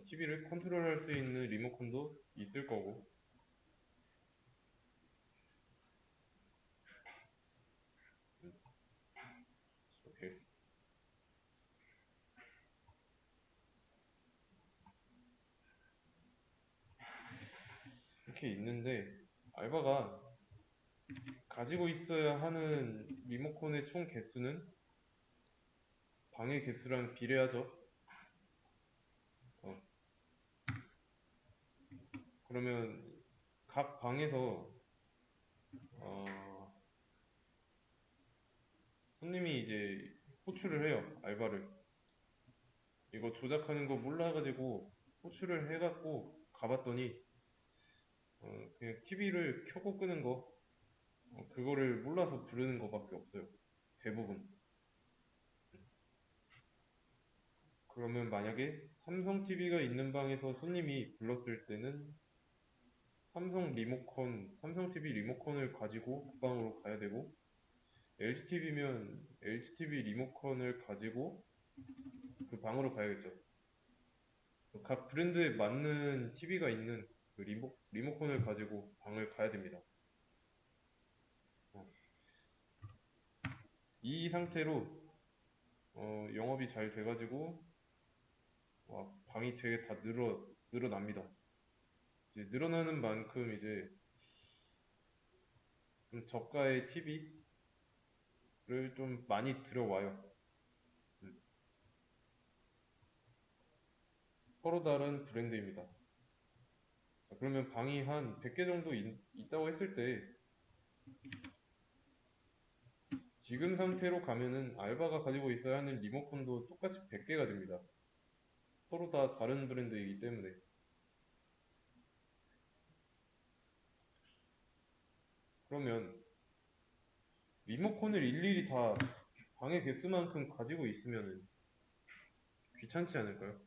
TV를 컨트롤할 수 있는 리모컨도 있을 거고. 이렇게 있는데, 알바가 가지고 있어야 하는 리모컨의 총 개수는 방의 개수랑 비례하죠. 어, 그러면 각 방에서 어, 손님이 이제 호출을 해요. 알바를. 이거 조작하는 거 몰라가지고 호출을 해갖고 가봤더니 그냥 TV를 켜고 끄는 거, 그거를 몰라서 부르는 거밖에 없어요. 대부분. 그러면 만약에 삼성 TV가 있는 방에서 손님이 불렀을 때는 삼성 TV 리모컨을 가지고 그 방으로 가야 되고, LG TV면 LG TV 리모컨을 가지고 그 방으로 가야겠죠. 그래서 각 브랜드에 맞는 TV가 있는 그 리모컨을 가지고 방을 가야 됩니다. 어, 이 상태로 영업이 잘 돼가지고 방이 되게 다 늘어납니다. 이제 늘어나는 만큼 이제 좀 저가의 TV를 좀 많이 들여와요. 음, 서로 다른 브랜드입니다. 자, 그러면 방이 한 100개 정도 있다고 했을 때 지금 상태로 가면은 알바가 가지고 있어야 하는 리모컨도 똑같이 100개가 됩니다. 서로 다 다른 브랜드이기 때문에. 그러면 리모컨을 일일이 다 방의 개수만큼 가지고 있으면 귀찮지 않을까요?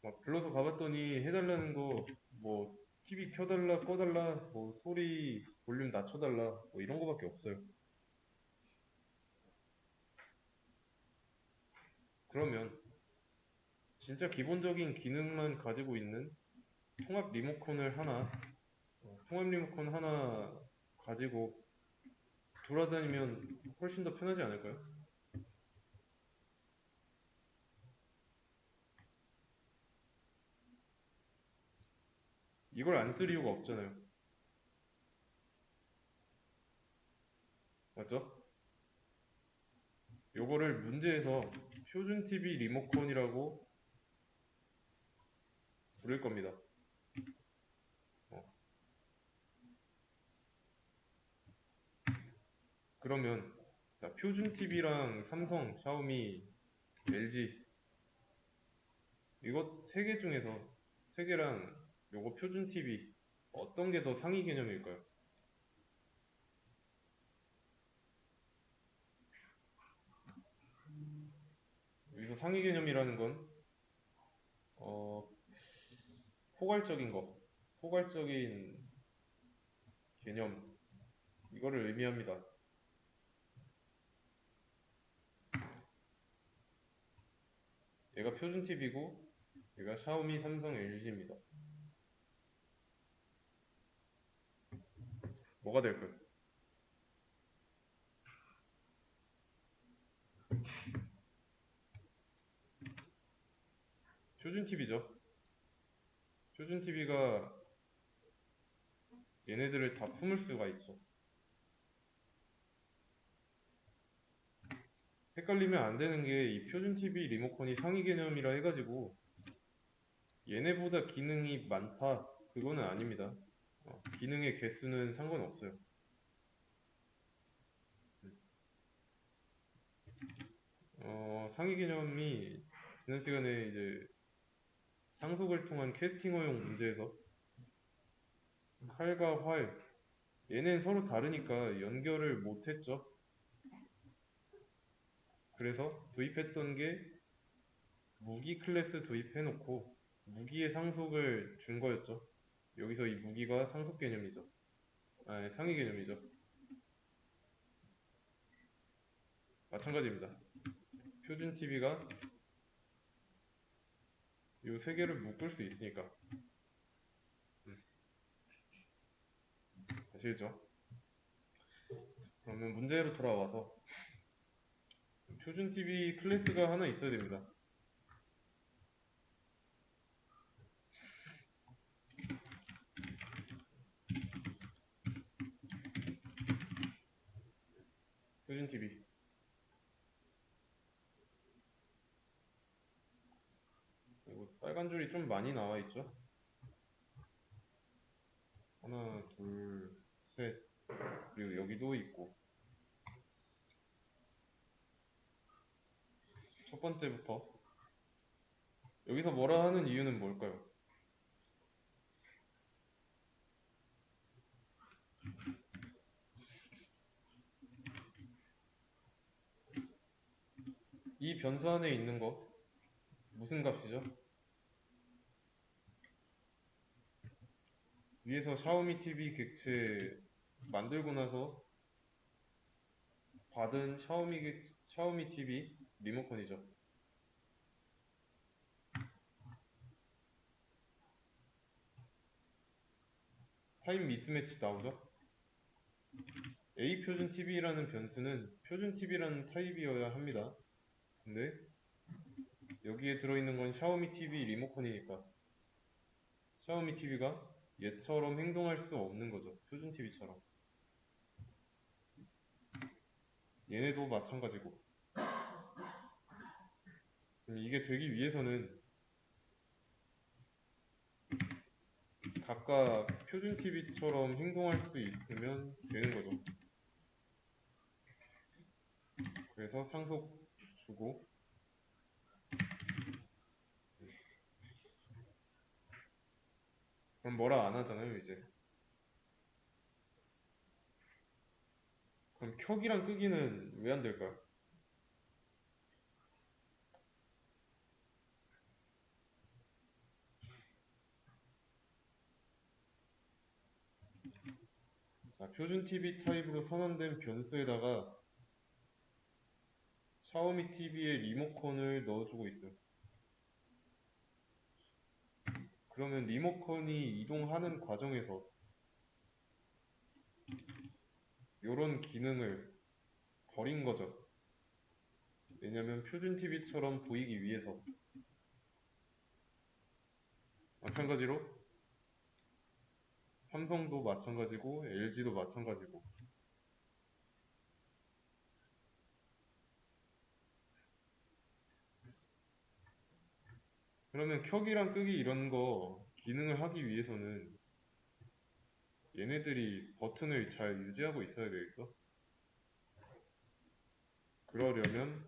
막 불러서 가봤더니 해달라는 거, 뭐, TV 켜달라, 꺼달라, 뭐, 소리 볼륨 낮춰달라, 뭐, 이런 거밖에 없어요. 그러면 진짜 기본적인 기능만 가지고 있는 통합 리모컨을 하나, 통합 리모컨 하나 가지고 돌아다니면 훨씬 더 편하지 않을까요? 이걸 안 쓸 이유가 없잖아요. 맞죠? 요거를 문제에서 표준 TV 리모컨이라고 부를 겁니다. 어, 그러면 자, 표준 TV랑 삼성, 샤오미, LG 이것 세 개 중에서 세 개랑 요거 표준 TV 어떤 게 더 상위 개념일까요? 여기서 상위 개념이라는 건 어, 포괄적인 거, 포괄적인 개념 이거를 의미합니다. 얘가 표준 TV고 얘가 샤오미, 삼성, LG입니다. 뭐가 될까요? 표준 TV죠. 표준 TV가 얘네들을 다 품을 수가 있죠. 헷갈리면 안 되는 게 이 표준 TV 리모컨이 상위 개념이라 해가지고 얘네보다 기능이 많다 그거는 아닙니다. 기능의 개수는 상관없어요. 상위 개념이 지난 시간에 이제 상속을 통한 캐스팅어용 문제에서 활과 활 얘는 서로 다르니까 연결을 못했죠. 그래서 도입했던 게 무기 클래스 도입해놓고 무기의 상속을 준 거였죠. 여기서 이 무기가 상속 개념이죠. 아, 상위 개념이죠. 마찬가지입니다. 표준 TV가 이 세 개를 묶을 수 있으니까. 음, 아시겠죠? 그러면 문제로 돌아와서 표준 TV 클래스가 하나 있어야 됩니다. 표준 TV. 그리고 빨간 줄이 좀 많이 나와 있죠? 하나, 둘, 셋. 그리고 여기도 있고. 첫 번째부터. 여기서 뭐라 하는 이유는 뭘까요? 이 변수 안에 있는 거 무슨 값이죠? 위에서 샤오미 TV 객체 만들고 나서 받은 샤오미 TV 리모컨이죠. 타임 미스매치 나오죠? A 표준 TV라는 변수는 표준 TV라는 타입이어야 합니다. 근데 여기에 들어있는 건 샤오미 TV 리모컨이니까 샤오미 TV가 얘처럼 행동할 수 없는 거죠. 표준 TV처럼. 얘네도 마찬가지고. 그럼 이게 되기 위해서는 각각 표준 TV처럼 행동할 수 있으면 되는 거죠. 그래서 상속 주고, 그럼 뭐라 안 하잖아요, 이제. 그럼 켜기랑 끄기는 왜 안 될까요? 자, 표준 TV 타입으로 선언된 변수에다가 샤오미 TV의 리모컨을 넣어주고 있어요. 그러면 리모컨이 이동하는 과정에서 이런 기능을 버린 거죠. 왜냐면 표준 TV처럼 보이기 위해서. 마찬가지로 삼성도 마찬가지고 LG도 마찬가지고. 그러면 켜기랑 끄기 이런 거 기능을 하기 위해서는 얘네들이 버튼을 잘 유지하고 있어야 되겠죠? 그러려면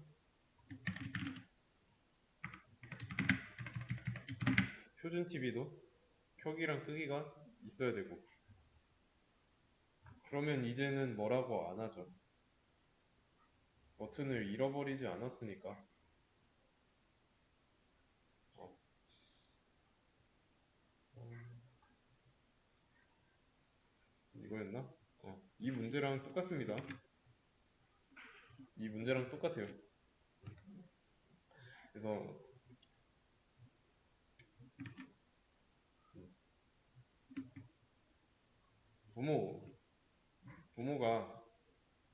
표준 TV도 켜기랑 끄기가 있어야 되고, 그러면 이제는 뭐라고 안 하죠. 버튼을 잃어버리지 않았으니까. 어, 이거였나? 이 문제랑 똑같습니다. 이 문제랑 똑같아요. 그래서 부모, 부모가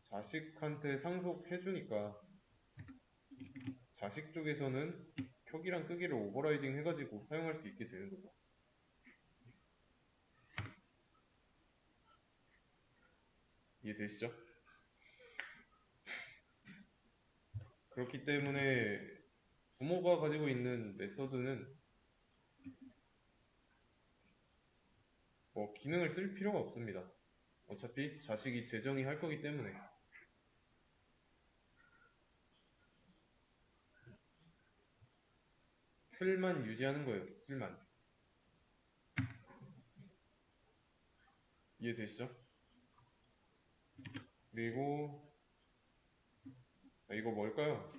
자식한테 상속해주니까 자식 쪽에서는 켜기랑 끄기를 오버라이딩 해가지고 사용할 수 있게 되는 거죠. 이해되시죠? 그렇기 때문에 부모가 가지고 있는 메서드는 뭐 기능을 쓸 필요가 없습니다. 어차피 자식이 재정의 할 거기 때문에. 틀만 유지하는 거예요. 틀만. 이해되시죠? 그리고 자, 이거 뭘까요?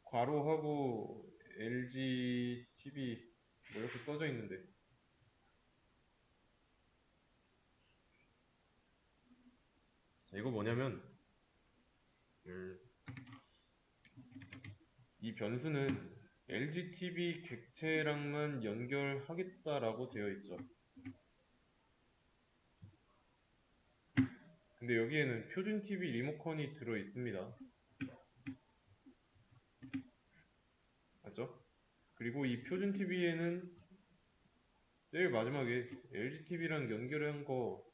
괄호하고 LG TV 뭐 이렇게 써져 있는데, 자, 이거 뭐냐면 음, 이 변수는 LG TV 객체랑만 연결하겠다라고 되어 있죠. 근데 여기에는 표준 TV 리모컨이 들어 있습니다. 맞죠? 그리고 이 표준 TV에는 제일 마지막에 LG TV랑 연결한 거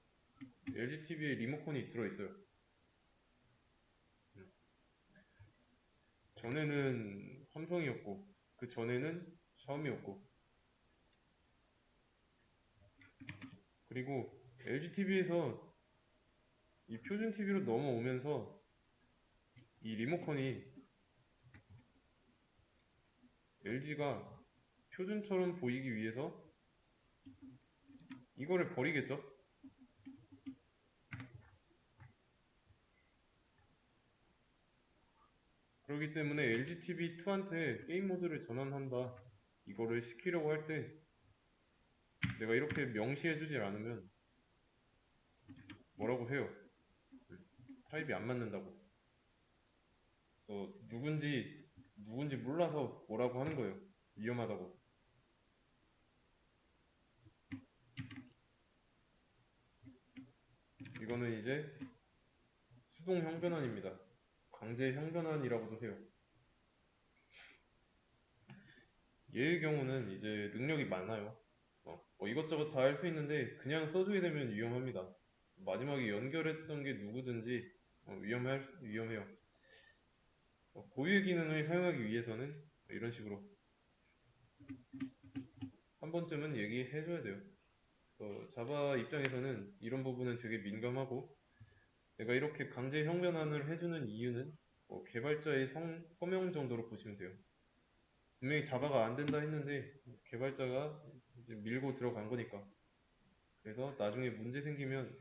LG TV에 리모컨이 들어 있어요. 전에는 삼성이었고 그 전에는 샤오미였고, 그리고 LG TV에서 이 표준 TV로 넘어오면서 이 리모컨이 LG가 표준처럼 보이기 위해서 이거를 버리겠죠? 그렇기 때문에 LG TV2한테 게임 모드를 전환한다, 이거를 시키려고 할 때 내가 이렇게 명시해주질 않으면 뭐라고 해요. 타입이 안 맞는다고. 그래서 누군지 몰라서 뭐라고 하는 거예요. 위험하다고. 이거는 이제 수동 형변환입니다. 강제 형변환이라고도 해요. 얘의 경우는 이제 능력이 많아요. 이것저것 다 할 수 있는데 그냥 써주게 되면 위험합니다. 마지막에 연결했던 게 누구든지 위험해요. 고유의 기능을 사용하기 위해서는 이런 식으로 한 번쯤은 얘기해줘야 돼요. 그래서 자바 입장에서는 이런 부분은 되게 민감하고 내가 이렇게 강제 형변환을 해주는 이유는 개발자의 서명 정도로 보시면 돼요. 분명히 자바가 안 된다 했는데 개발자가 이제 밀고 들어간 거니까. 그래서 나중에 문제 생기면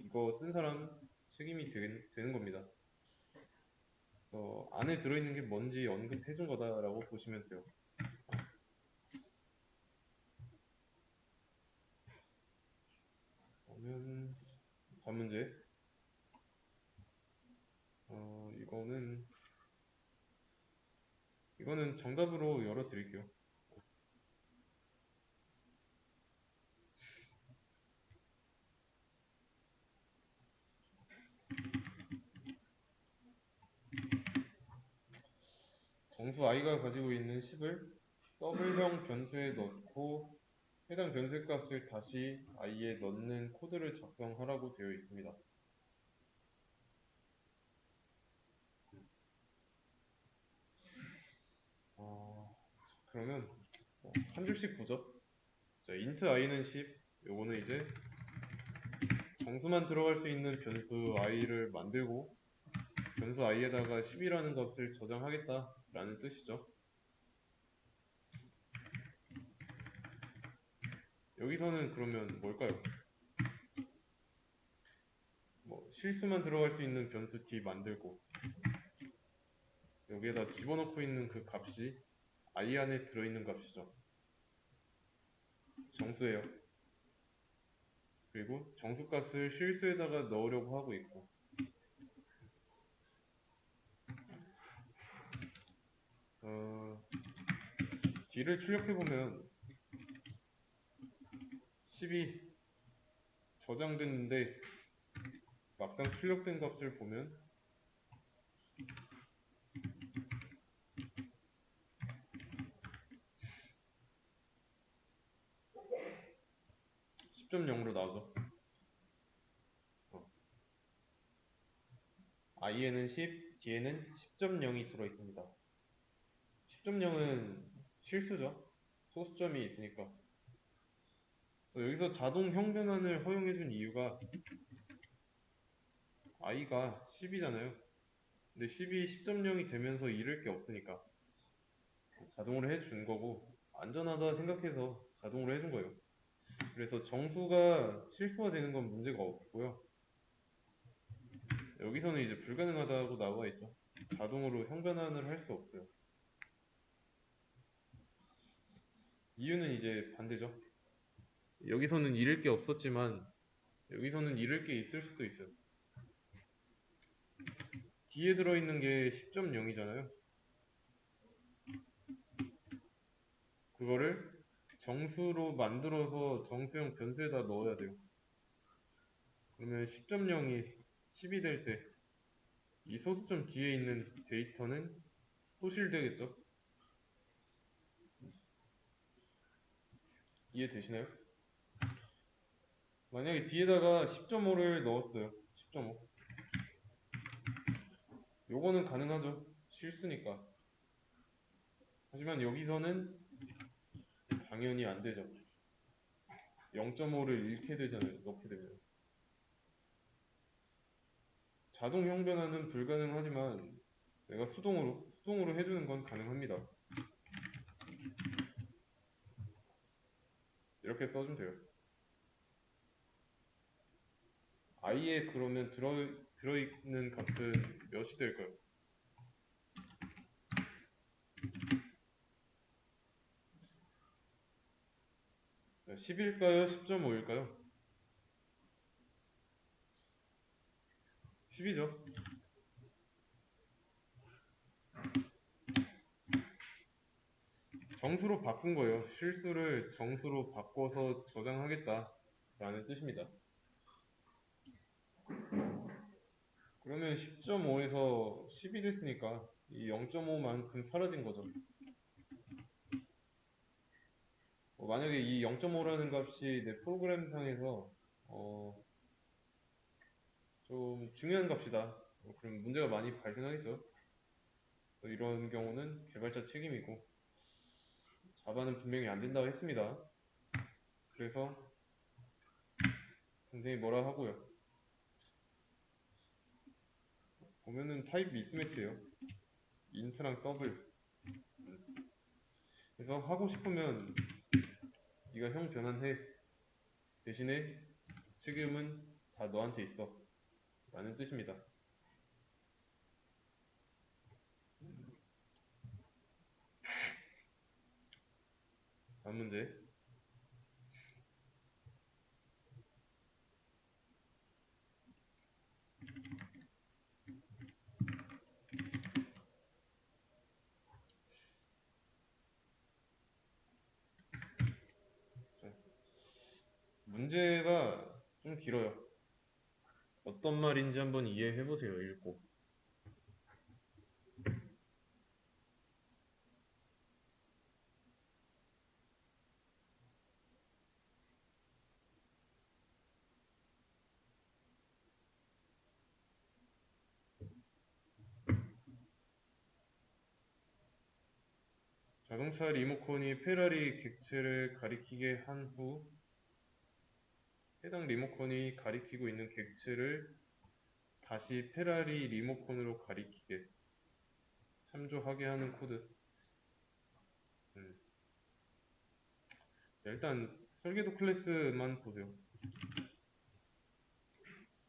이거 쓴 사람 책임이 되는 겁니다. 그래서 안에 들어있는 게 뭔지 언급해 준 거다라고 보시면 돼요. 그러면 다음 문제. 이거는 정답으로 열어드릴게요. 정수 i가 가지고 있는 10을 더블형 변수에 넣고 해당 변수의 값을 다시 i에 넣는 코드를 작성하라고 되어 있습니다. 그러면 한 줄씩 보죠. 자, int i는 10, 요거는 이제 정수만 들어갈 수 있는 변수 i를 만들고 변수 i에다가 10이라는 값을 저장하겠다라는 뜻이죠. 여기서는 그러면 뭘까요? 실수만 들어갈 수 있는 변수 t 만들고 여기에다 집어넣고 있는 그 값이 i 안에 들어있는 값이죠. 정수예요. 그리고 정수값을 실수에다가 넣으려고 하고 있고 d를 출력해보면 10이 저장됐는데 막상 출력된 값을 보면 10.0으로 나오죠. i에는 10, d에는 10.0이 들어있습니다. 10.0은 실수죠. 소수점이 있으니까. 그래서 여기서 자동 형변환을 허용해준 이유가 i가 10이잖아요. 근데 10이 10.0이 되면서 잃을 게 없으니까 자동으로 해준 거고 안전하다 생각해서 자동으로 해준 거예요. 그래서 정수가 실수가 되는 건 문제가 없고요. 여기서는 이제 불가능하다고 나와 있죠. 자동으로 형변환을 할 수 없어요. 이유는 이제 반대죠. 여기서는 잃을 게 없었지만 여기서는 잃을 게 있을 수도 있어요. 뒤에 들어있는 게 10.0이잖아요. 그거를 정수로 만들어서 정수형 변수에다 넣어야 돼요. 그러면 10.0이 10이 될 때 이 소수점 뒤에 있는 데이터는 소실되겠죠? 이해되시나요? 만약에 뒤에다가 10.5를 넣었어요. 10.5. 요거는 가능하죠. 실수니까. 하지만 여기서는 당연히 안 되죠. 0.5를 잃게 되잖아요. 넣게 되면. 자동 형변화는 불가능하지만 내가 수동으로 해주는 건 가능합니다. 이렇게 써주면 돼요. i에 그러면 들어있는 값은 몇이 될까요? 10일까요? 10.5일까요? 10이죠. 정수로 바꾼 거예요. 실수를 정수로 바꿔서 저장하겠다라는 뜻입니다. 그러면 10.5에서 10이 됐으니까 이 0.5만큼 사라진 거죠. 만약에 이 0.5라는 값이 내 프로그램상에서 좀 중요한 값이다. 그럼 문제가 많이 발생하겠죠. 이런 경우는 개발자 책임이고 자바는 분명히 안 된다고 했습니다. 그래서 선생님이 뭐라 하고요. 보면은 타입 미스매치예요. 인트랑 더블. 그래서 하고 싶으면 네가 형 변환해. 대신에 책임은 다 너한테 있어. 라는 뜻입니다. 다음 문제. 문제가 좀 길어요. 어떤 말인지 한번 이해해 보세요. 읽고. 자동차 리모컨이 페라리 객체를 가리키게 한 후 해당 리모컨이 가리키고 있는 객체를 다시 페라리 리모컨으로 가리키게 참조하게 하는 코드. 자, 일단 설계도 클래스만 보세요.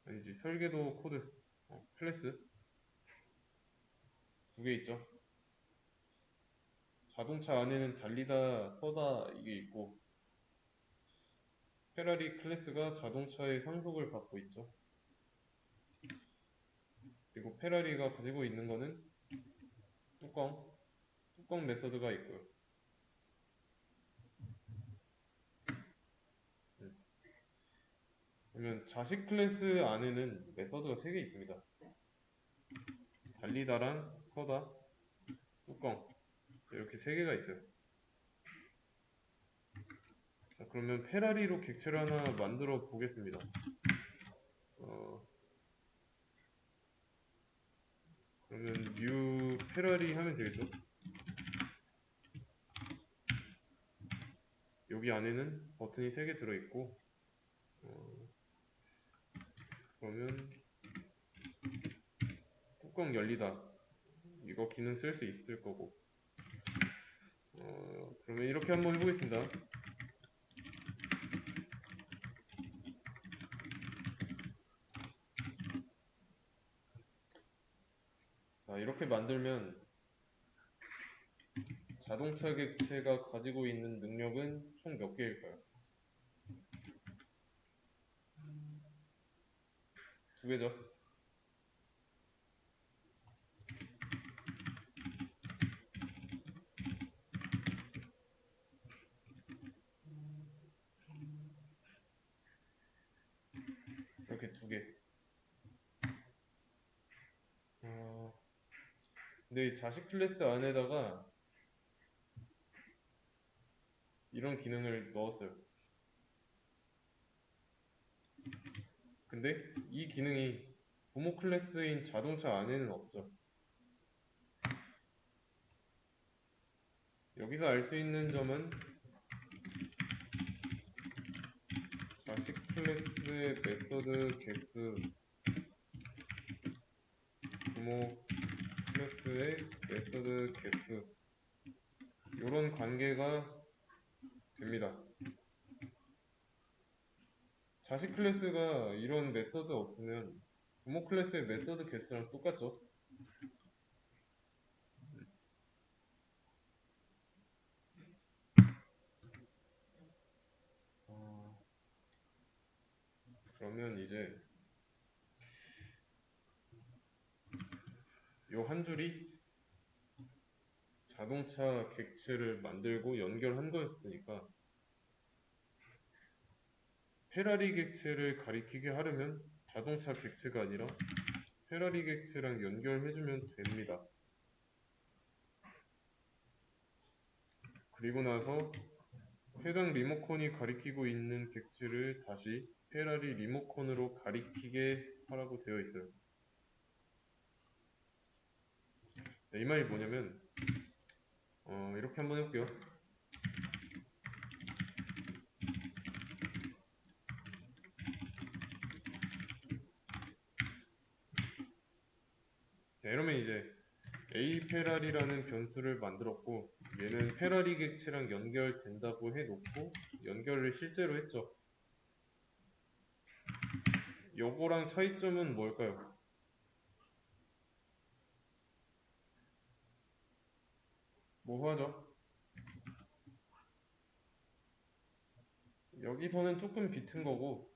아니지, 설계도 코드 클래스 두 개 있죠. 자동차 안에는 달리다, 서다 이게 있고 페라리 클래스가 자동차의 상속을 받고 있죠. 그리고 페라리가 가지고 있는 거는 뚜껑 메서드가 있고요. 그러면 자식 클래스 안에는 메서드가 3개 있습니다. 달리다랑 서다, 뚜껑 이렇게 3개가 있어요. 자, 그러면 페라리로 객체를 하나 만들어 보겠습니다. 그러면 new 페라리 하면 되겠죠? 여기 안에는 버튼이 3개 들어있고 그러면 뚜껑 열리다 이거 기능 쓸 수 있을 거고 그러면 이렇게 한번 해보겠습니다. 자, 이렇게 만들면 자동차 객체가 가지고 있는 능력은 총 몇 개일까요? 2개죠. 이렇게 2개. 근데 이 자식 클래스 안에다가 이런 기능을 넣었어요. 근데 이 기능이 부모 클래스인 자동차 안에는 없죠. 여기서 알 수 있는 점은 자식 클래스의 메서드 개수, 부모 클래스의 메서드 개수 이런 관계가 됩니다. 자식 클래스가 이런 메서드 없으면 부모 클래스의 메서드 개수랑 똑같죠. 그러면 이제 요 한 줄이 자동차 객체를 만들고 연결한 거였으니까 페라리 객체를 가리키게 하려면 자동차 객체가 아니라 페라리 객체랑 연결해주면 됩니다. 그리고 나서 해당 리모컨이 가리키고 있는 객체를 다시 페라리 리모컨으로 가리키게 하라고 되어 있어요. 네, 이 말이 뭐냐면 이렇게 한번 해볼게요. 자, 이러면 이제 A 페라리라는 변수를 만들었고 얘는 페라리 객체랑 연결된다고 해놓고 연결을 실제로 했죠. 요거랑 차이점은 뭘까요? 뭐 하죠? 여기서는 조금 비튼 거고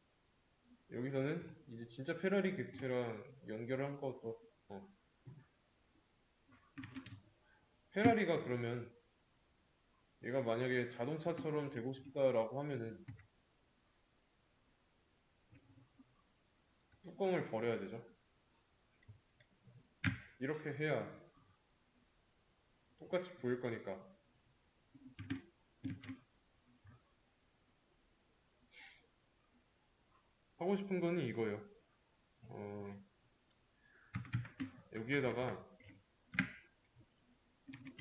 여기서는 이제 진짜 페라리 객체랑 연결을 한 것도 페라리가 그러면 얘가 만약에 자동차처럼 되고 싶다라고 하면은 뚜껑을 버려야 되죠. 이렇게 해야 똑같이 보일 거니까. 하고 싶은 거는 이거예요. 여기에다가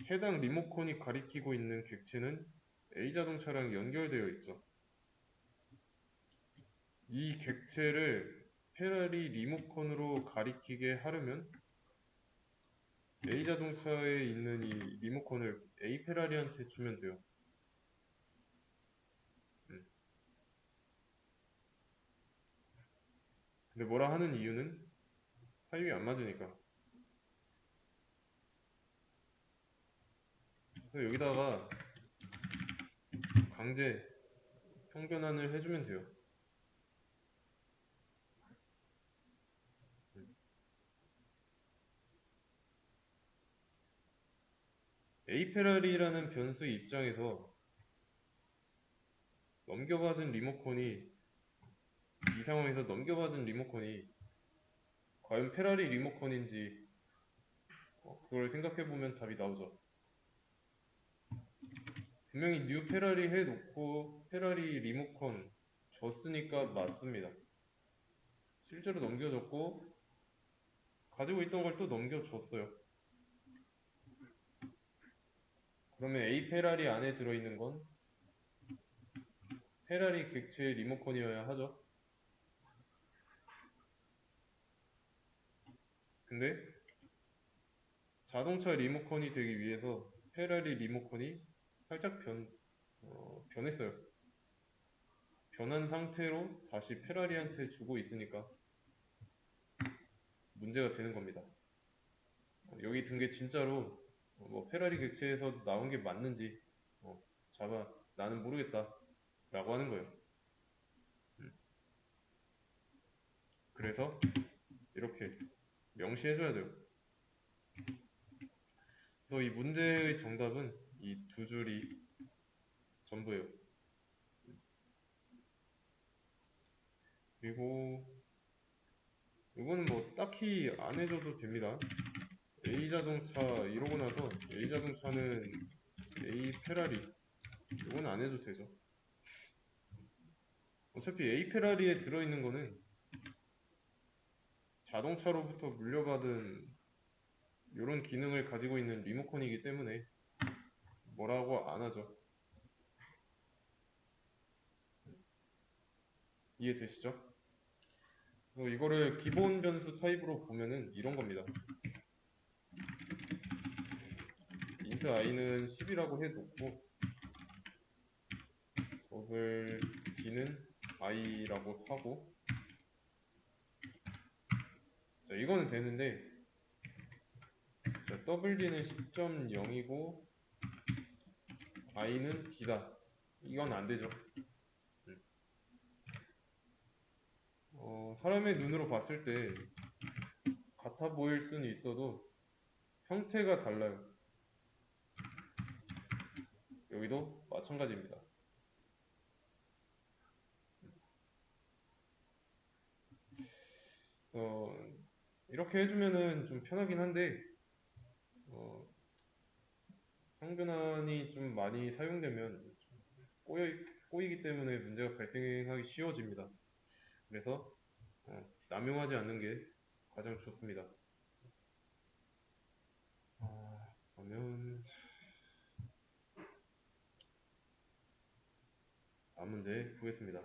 해당 리모컨이 가리키고 있는 객체는 A자동차랑 연결되어 있죠. 이 객체를 페라리 리모컨으로 가리키게 하려면 A자동차에 있는 이 리모컨을 A 페라리한테 주면 돼요. 근데 뭐라 하는 이유는 사이비 안 맞으니까. 그래서 여기다가 강제 평변환을 해주면 돼요. A 페라리라는 변수의 입장에서 넘겨받은 리모컨이 이 상황에서 넘겨받은 리모컨이 과연 페라리 리모컨인지 그걸 생각해보면 답이 나오죠. 분명히 뉴 페라리 해놓고 페라리 리모컨 줬으니까 맞습니다. 실제로 넘겨줬고 가지고 있던 걸 또 넘겨줬어요. 그러면 A 페라리 안에 들어있는 건 페라리 객체의 리모컨이어야 하죠. 근데 자동차 리모컨이 되기 위해서 페라리 리모컨이 살짝 변했어요. 변한 상태로 다시 페라리한테 주고 있으니까 문제가 되는 겁니다. 여기 든 게 진짜로 뭐 페라리 객체에서 나온 게 맞는지 자바 나는 모르겠다 라고 하는 거예요. 그래서 이렇게 명시해줘야 돼요. 그래서 이 문제의 정답은 이 두 줄이 전부예요. 그리고 이거는 뭐 딱히 안 해줘도 됩니다. A자동차 이러고 나서 A자동차는 A 페라리 이건 안 해도 되죠. 어차피 A 페라리에 들어있는 거는 자동차로부터 물려받은 이런 기능을 가지고 있는 리모컨이기 때문에 뭐라고 안 하죠. 이해되시죠? 그래서 이거를 기본 변수 타입으로 보면은 이런 겁니다. int i는 10이라고 해놓고 더블 d는 i라고 하고 자, 이거는 되는데 자, 더블 d는 10.0이고 i는 d다. 이건 안 되죠. 사람의 눈으로 봤을 때 같아 보일 수는 있어도 형태가 달라요. 여기도 마찬가지입니다. 그래서 이렇게 해주면은 좀 편하긴 한데 평변환이 좀 많이 사용되면 꼬이기 때문에 문제가 발생하기 쉬워집니다. 그래서 남용하지 않는 게 가장 좋습니다. 그러면 다음 문제 보겠습니다.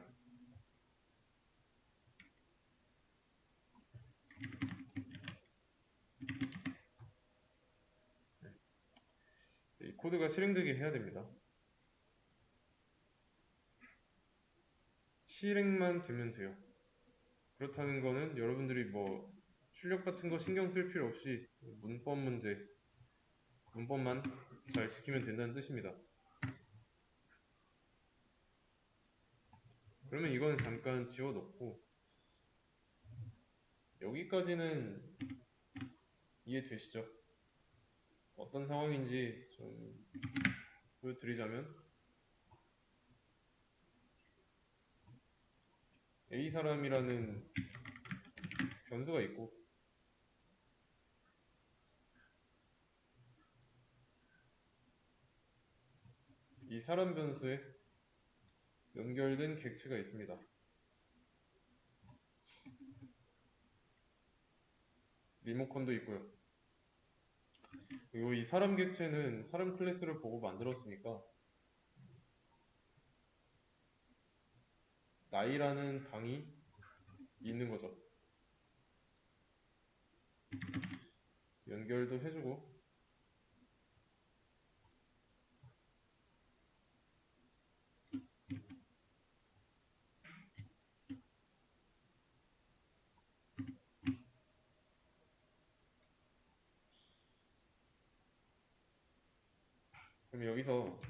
이 코드가 실행되게 해야 됩니다. 실행만 되면 돼요. 그렇다는 거는 여러분들이 뭐 출력 같은 거 신경 쓸 필요 없이 문법만 잘 지키면 된다는 뜻입니다. 그러면 이거는 잠깐 지워놓고 여기까지는 이해되시죠? 어떤 상황인지 좀 보여드리자면 A 사람이라는 변수가 있고 이 사람 변수에 연결된 객체가 있습니다. 리모컨도 있고요. 그리고 이 사람 객체는 사람 클래스를 보고 만들었으니까 나이라는 방이 있는 거죠. 연결도 해주고 그럼 여기서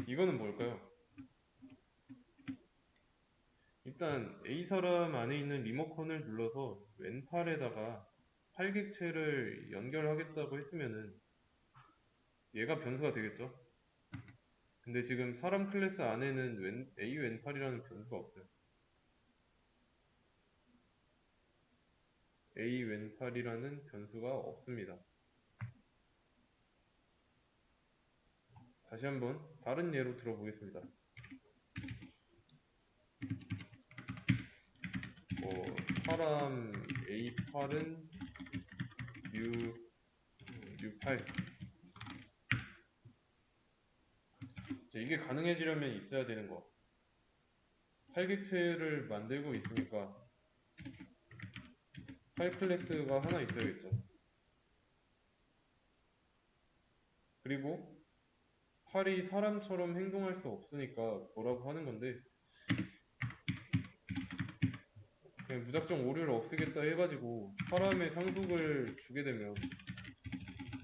이거는 뭘까요? 일단 A 사람 안에 있는 리모컨을 눌러서 왼팔에다가 팔객체를 연결하겠다고 했으면은 얘가 변수가 되겠죠? 근데 지금 사람 클래스 안에는 A 왼팔이라는 변수가 없어요. A 왼팔이라는 변수가 없습니다. 다시 한번 다른 예로 들어보겠습니다. 사람 A8은 U8 이게 가능해지려면 있어야 되는 거 팔객체를 만들고 있으니까 팔 클래스가 하나 있어야겠죠. 그리고 팔이 사람처럼 행동할 수 없으니까 뭐라고 하는 건데 그냥 무작정 오류를 없애겠다 해가지고 사람의 상속을 주게 되면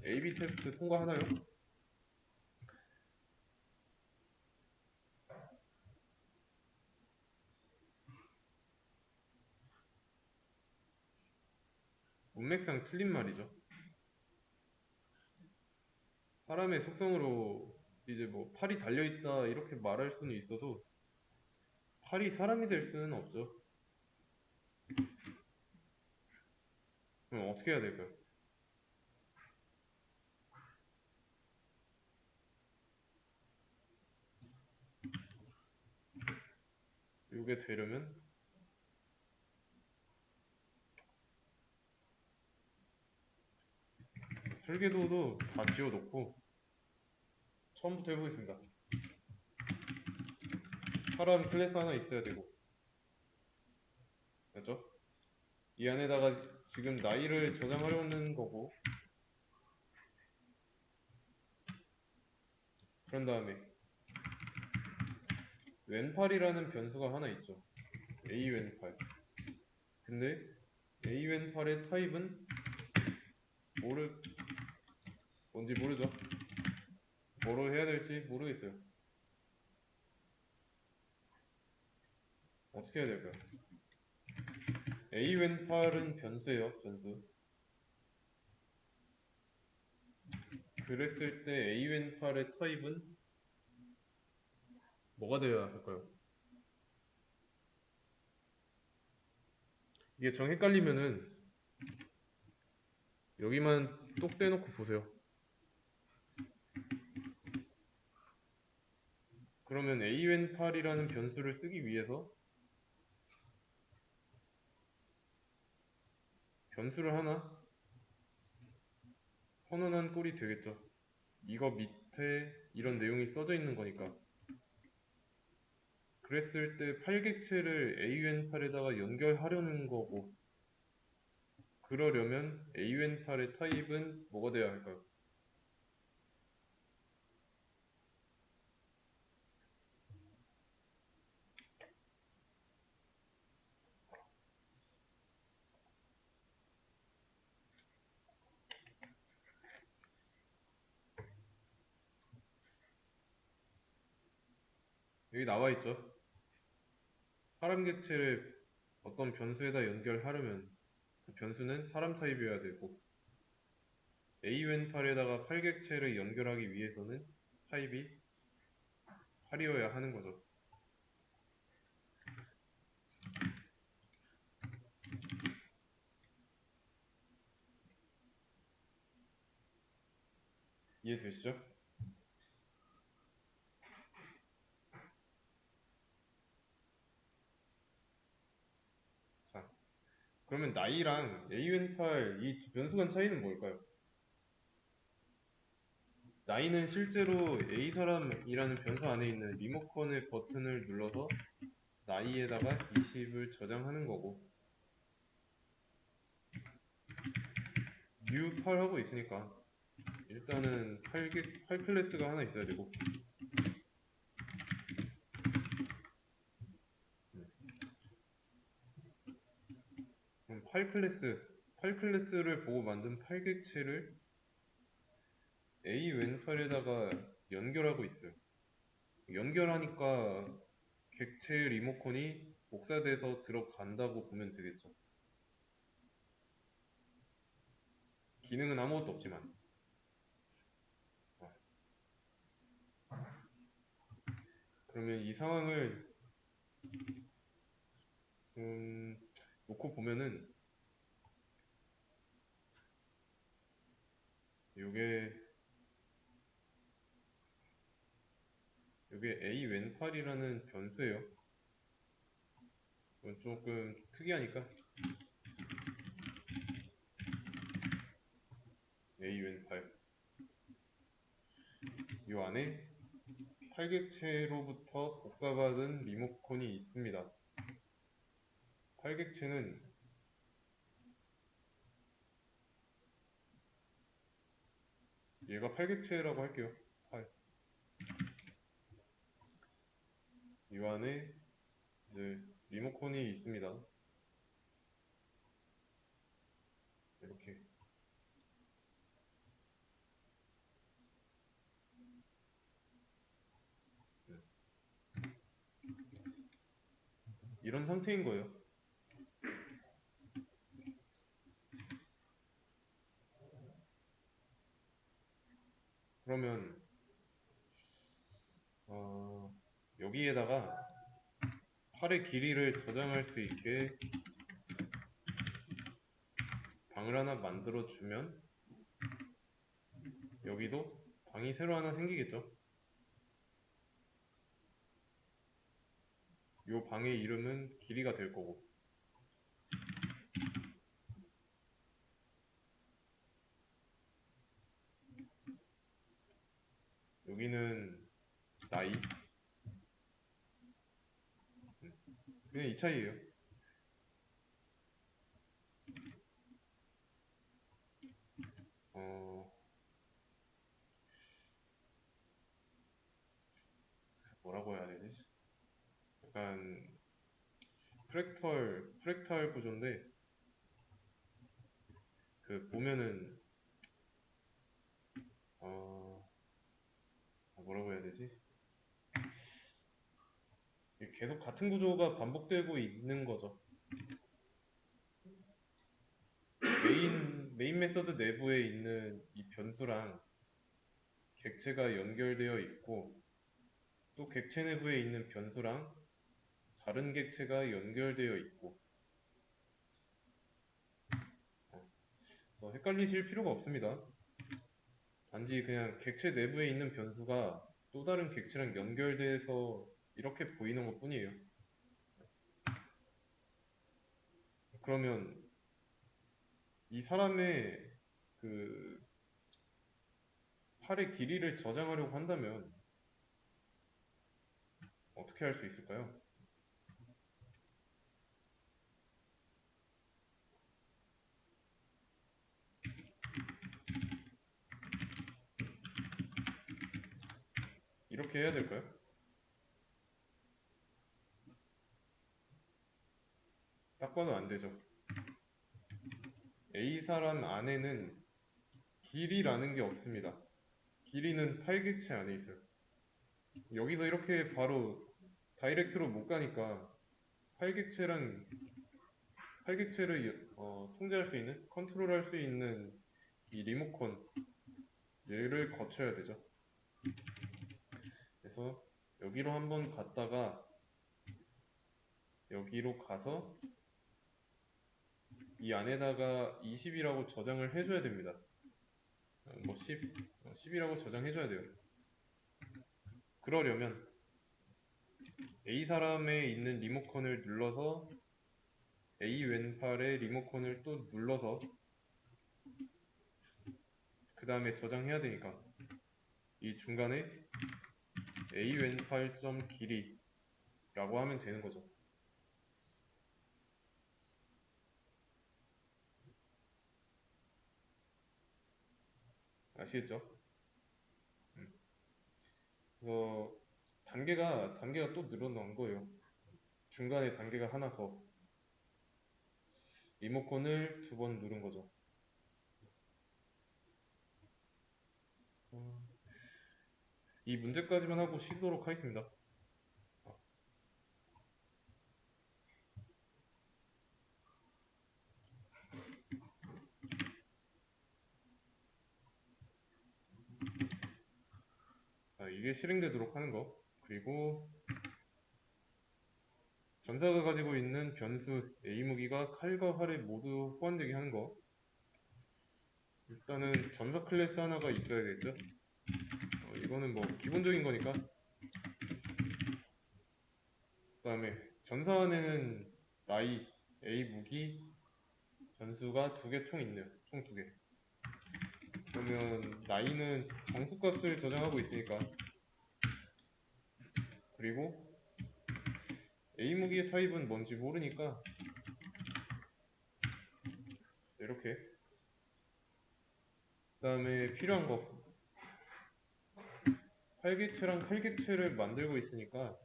AB 테스트 통과하나요? 문맥상 틀린 말이죠. 사람의 속성으로 이제 뭐 팔이 달려있다 이렇게 말할 수는 있어도 팔이 사람이 될 수는 없죠. 그럼 어떻게 해야 될까요? 이게 되려면 설계도도 다 지워놓고 처음부터 해보겠습니다. 사람 클래스 하나 있어야 되고 맞죠? 이 안에다가 지금 나이를 저장하려는 거고 그런 다음에 왼팔이라는 변수가 하나 있죠. A 왼팔. 근데 A 왼팔의 타입은 뭔지 모르죠. 뭐로 해야 될지 모르겠어요. 어떻게 해야 될까요? A 왼팔은 변수예요, 변수. 그랬을 때 A 왼팔의 타입은 뭐가 되어야 할까요? 이게 정 헷갈리면은 여기만 똑 떼놓고 보세요. 그러면 AUN8이라는 변수를 쓰기 위해서 변수를 하나 선언한 꼴이 되겠죠. 이거 밑에 이런 내용이 써져 있는 거니까. 그랬을 때 팔객체를 AUN8에다가 연결하려는 거고, 그러려면 AUN8의 타입은 뭐가 돼야 할까요? 여기 나와 있죠. 사람 객체를 어떤 변수에다 연결하려면 그 변수는 사람 타입이어야 되고, AUN8에다가 팔객체를 연결하기 위해서는 타입이 8이어야 하는 거죠. 이해되시죠? 자, 그러면 나이랑 AUN8 이 두 변수 간 차이는 뭘까요? 나이는 실제로 A 사람이라는 변수 안에 있는 리모컨의 버튼을 눌러서 나이에다가 20을 저장하는 거고, new8 하고 있으니까 일단은 8 클래스가 하나 있어야 되고, 그럼 8 클래스를 보고 만든 8객체를 A 왼팔에다가 연결하고 있어요. 연결하니까 객체 리모컨이 복사돼서 들어간다고 보면 되겠죠. 기능은 아무것도 없지만. 그러면 이 상황을 놓고 보면은 요게 A 왼팔이라는 변수예요. 이건 조금 특이하니까 A 왼팔 요 안에 팔객체로부터 복사받은 리모컨이 있습니다. 팔객체는 얘가 팔객체라고 할게요. 8. 이 안에 이제 리모컨이 있습니다. 이렇게 네. 이런 상태인 거예요. 그러면 여기에다가 팔의 길이를 저장할 수 있게 방을 하나 만들어 주면 여기도 방이 새로 하나 생기겠죠. 이 방의 이름은 길이가 될 거고, 여기는 나이. 그냥 이 차이예요. 어, 뭐라고 해야 되지? 약간 프랙탈 구조인데, 그 보면은 어, 뭐라고 해야 되지? 계속 같은 구조가 반복되고 있는 거죠. 메인 메서드 내부에 있는 이 변수랑 객체가 연결되어 있고, 또 객체 내부에 있는 변수랑 다른 객체가 연결되어 있고, 그래서 헷갈리실 필요가 없습니다. 단지 그냥 객체 내부에 있는 변수가 또 다른 객체랑 연결돼서 이렇게 보이는 것 뿐이에요. 그러면 이 사람의 그 팔의 길이를 저장하려고 한다면 어떻게 할 수 있을까요? 이렇게 해야 될까요? 딱 봐도 안 되죠. A 사람 안에는 길이라는 게 없습니다. 길이는 팔객체 안에 있어요. 여기서 이렇게 바로 다이렉트로 못 가니까 팔객체랑 팔객체를 통제할 수 있는, 컨트롤할 수 있는 이 리모컨 얘를 거쳐야 되죠. 그래서 여기로 한번 갔다가 여기로 가서 이 안에다가 20이라고 저장을 해줘야 됩니다. 뭐 10이라고 저장해줘야 돼요. 그러려면 A 사람에 있는 리모컨을 눌러서 A 왼팔에 리모컨을 또 눌러서 그 다음에 저장해야 되니까 이 중간에 A 왼팔 점 길이라고 하면 되는 거죠. 아시겠죠? 그래서 단계가 또 늘어난 거예요. 중간에 단계가 하나 더. 리모컨을 2번 누른 거죠. 이 문제까지만 하고 쉬도록 하겠습니다. 자, 이게 실행되도록 하는 거. 그리고 전사가 가지고 있는 변수 A 무기가 칼과 활에 모두 호환되게 하는 거. 일단은 전사 클래스 하나가 있어야겠죠? 이거는 뭐 기본적인 거니까. 그 다음에 전사 안에는 나이, A 무기, 변수가 2개 총 있네요. 총 2개. 그러면 나이는 정수값을 저장하고 있으니까. 그리고 A 무기의 타입은 뭔지 모르니까 이렇게. 그 다음에 필요한 거. 활개체랑 칼개체를 만들고 있으니까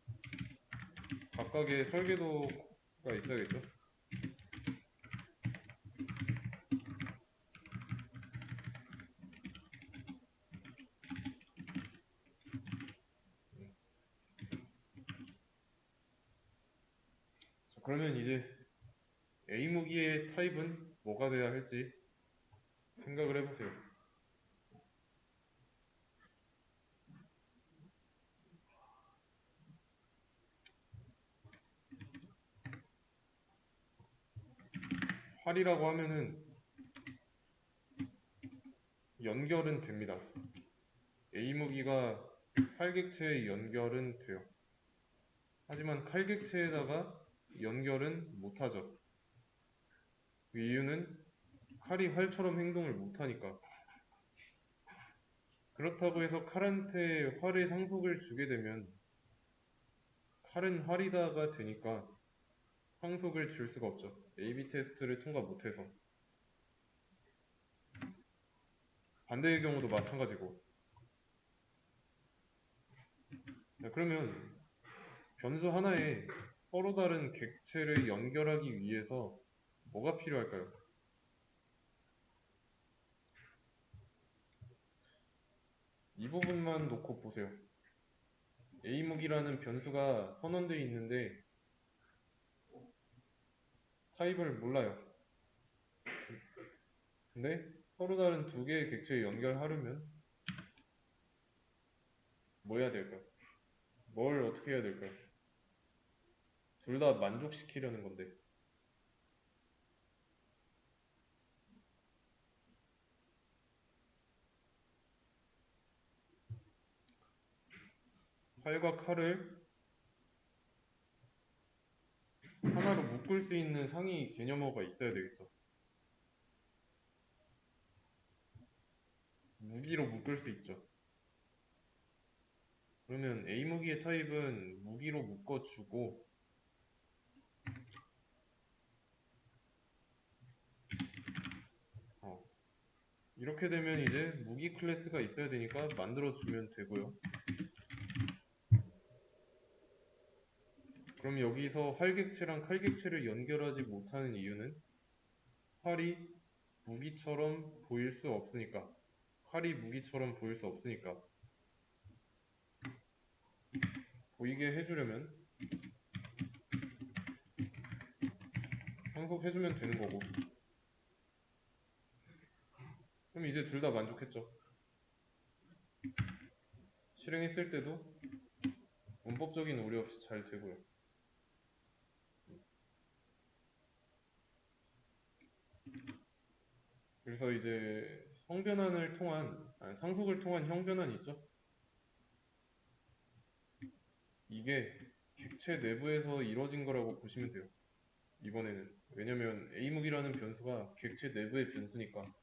각각의 설계도가 있어야겠죠. 자, 그러면 이제 A 무기의 타입은 뭐가 돼야 할지 생각을 해보세요. 활이라고 하면은 연결은 됩니다. A 무기가 활객체에 연결은 돼요. 하지만 칼객체에다가 연결은 못하죠. 그 이유는 칼이 활처럼 행동을 못하니까. 그렇다고 해서 칼한테 활의 상속을 주게 되면 칼은 활이다가 되니까 상속을 줄 수가 없죠. A/B 테스트를 통과 못해서. 반대의 경우도 마찬가지고. 자, 그러면 변수 하나에 서로 다른 객체를 연결하기 위해서 뭐가 필요할까요? 이 부분만 놓고 보세요. A무기라는 변수가 선언되어 있는데 타입을 몰라요. 근데 서로 다른 2개의 객체에 연결하려면 뭐 해야 될까요? 뭘 어떻게 해야 될까요? 둘 다 만족시키려는 건데. 활과 칼을 하나로 묶을 수 있는 상위 개념어가 있어야 되겠죠. 무기로 묶을 수 있죠. 그러면 A 무기의 타입은 무기로 묶어주고, 어, 이렇게 되면 이제 무기 클래스가 있어야 되니까 만들어주면 되고요. 그럼 여기서 활객체랑 칼객체를 연결하지 못하는 이유는 활이 무기처럼 보일 수 없으니까. 활이 무기처럼 보일 수 없으니까. 보이게 해주려면 상속해주면 되는 거고. 그럼 이제 둘 다 만족했죠. 실행했을 때도 문법적인 오류 없이 잘 되고요. 그래서 이제 형변환을 통한, 상속을 통한 형변환이 있죠. 이게 객체 내부에서 이루어진 거라고 보시면 돼요. 이번에는. 왜냐면 A무기라는 변수가 객체 내부의 변수니까.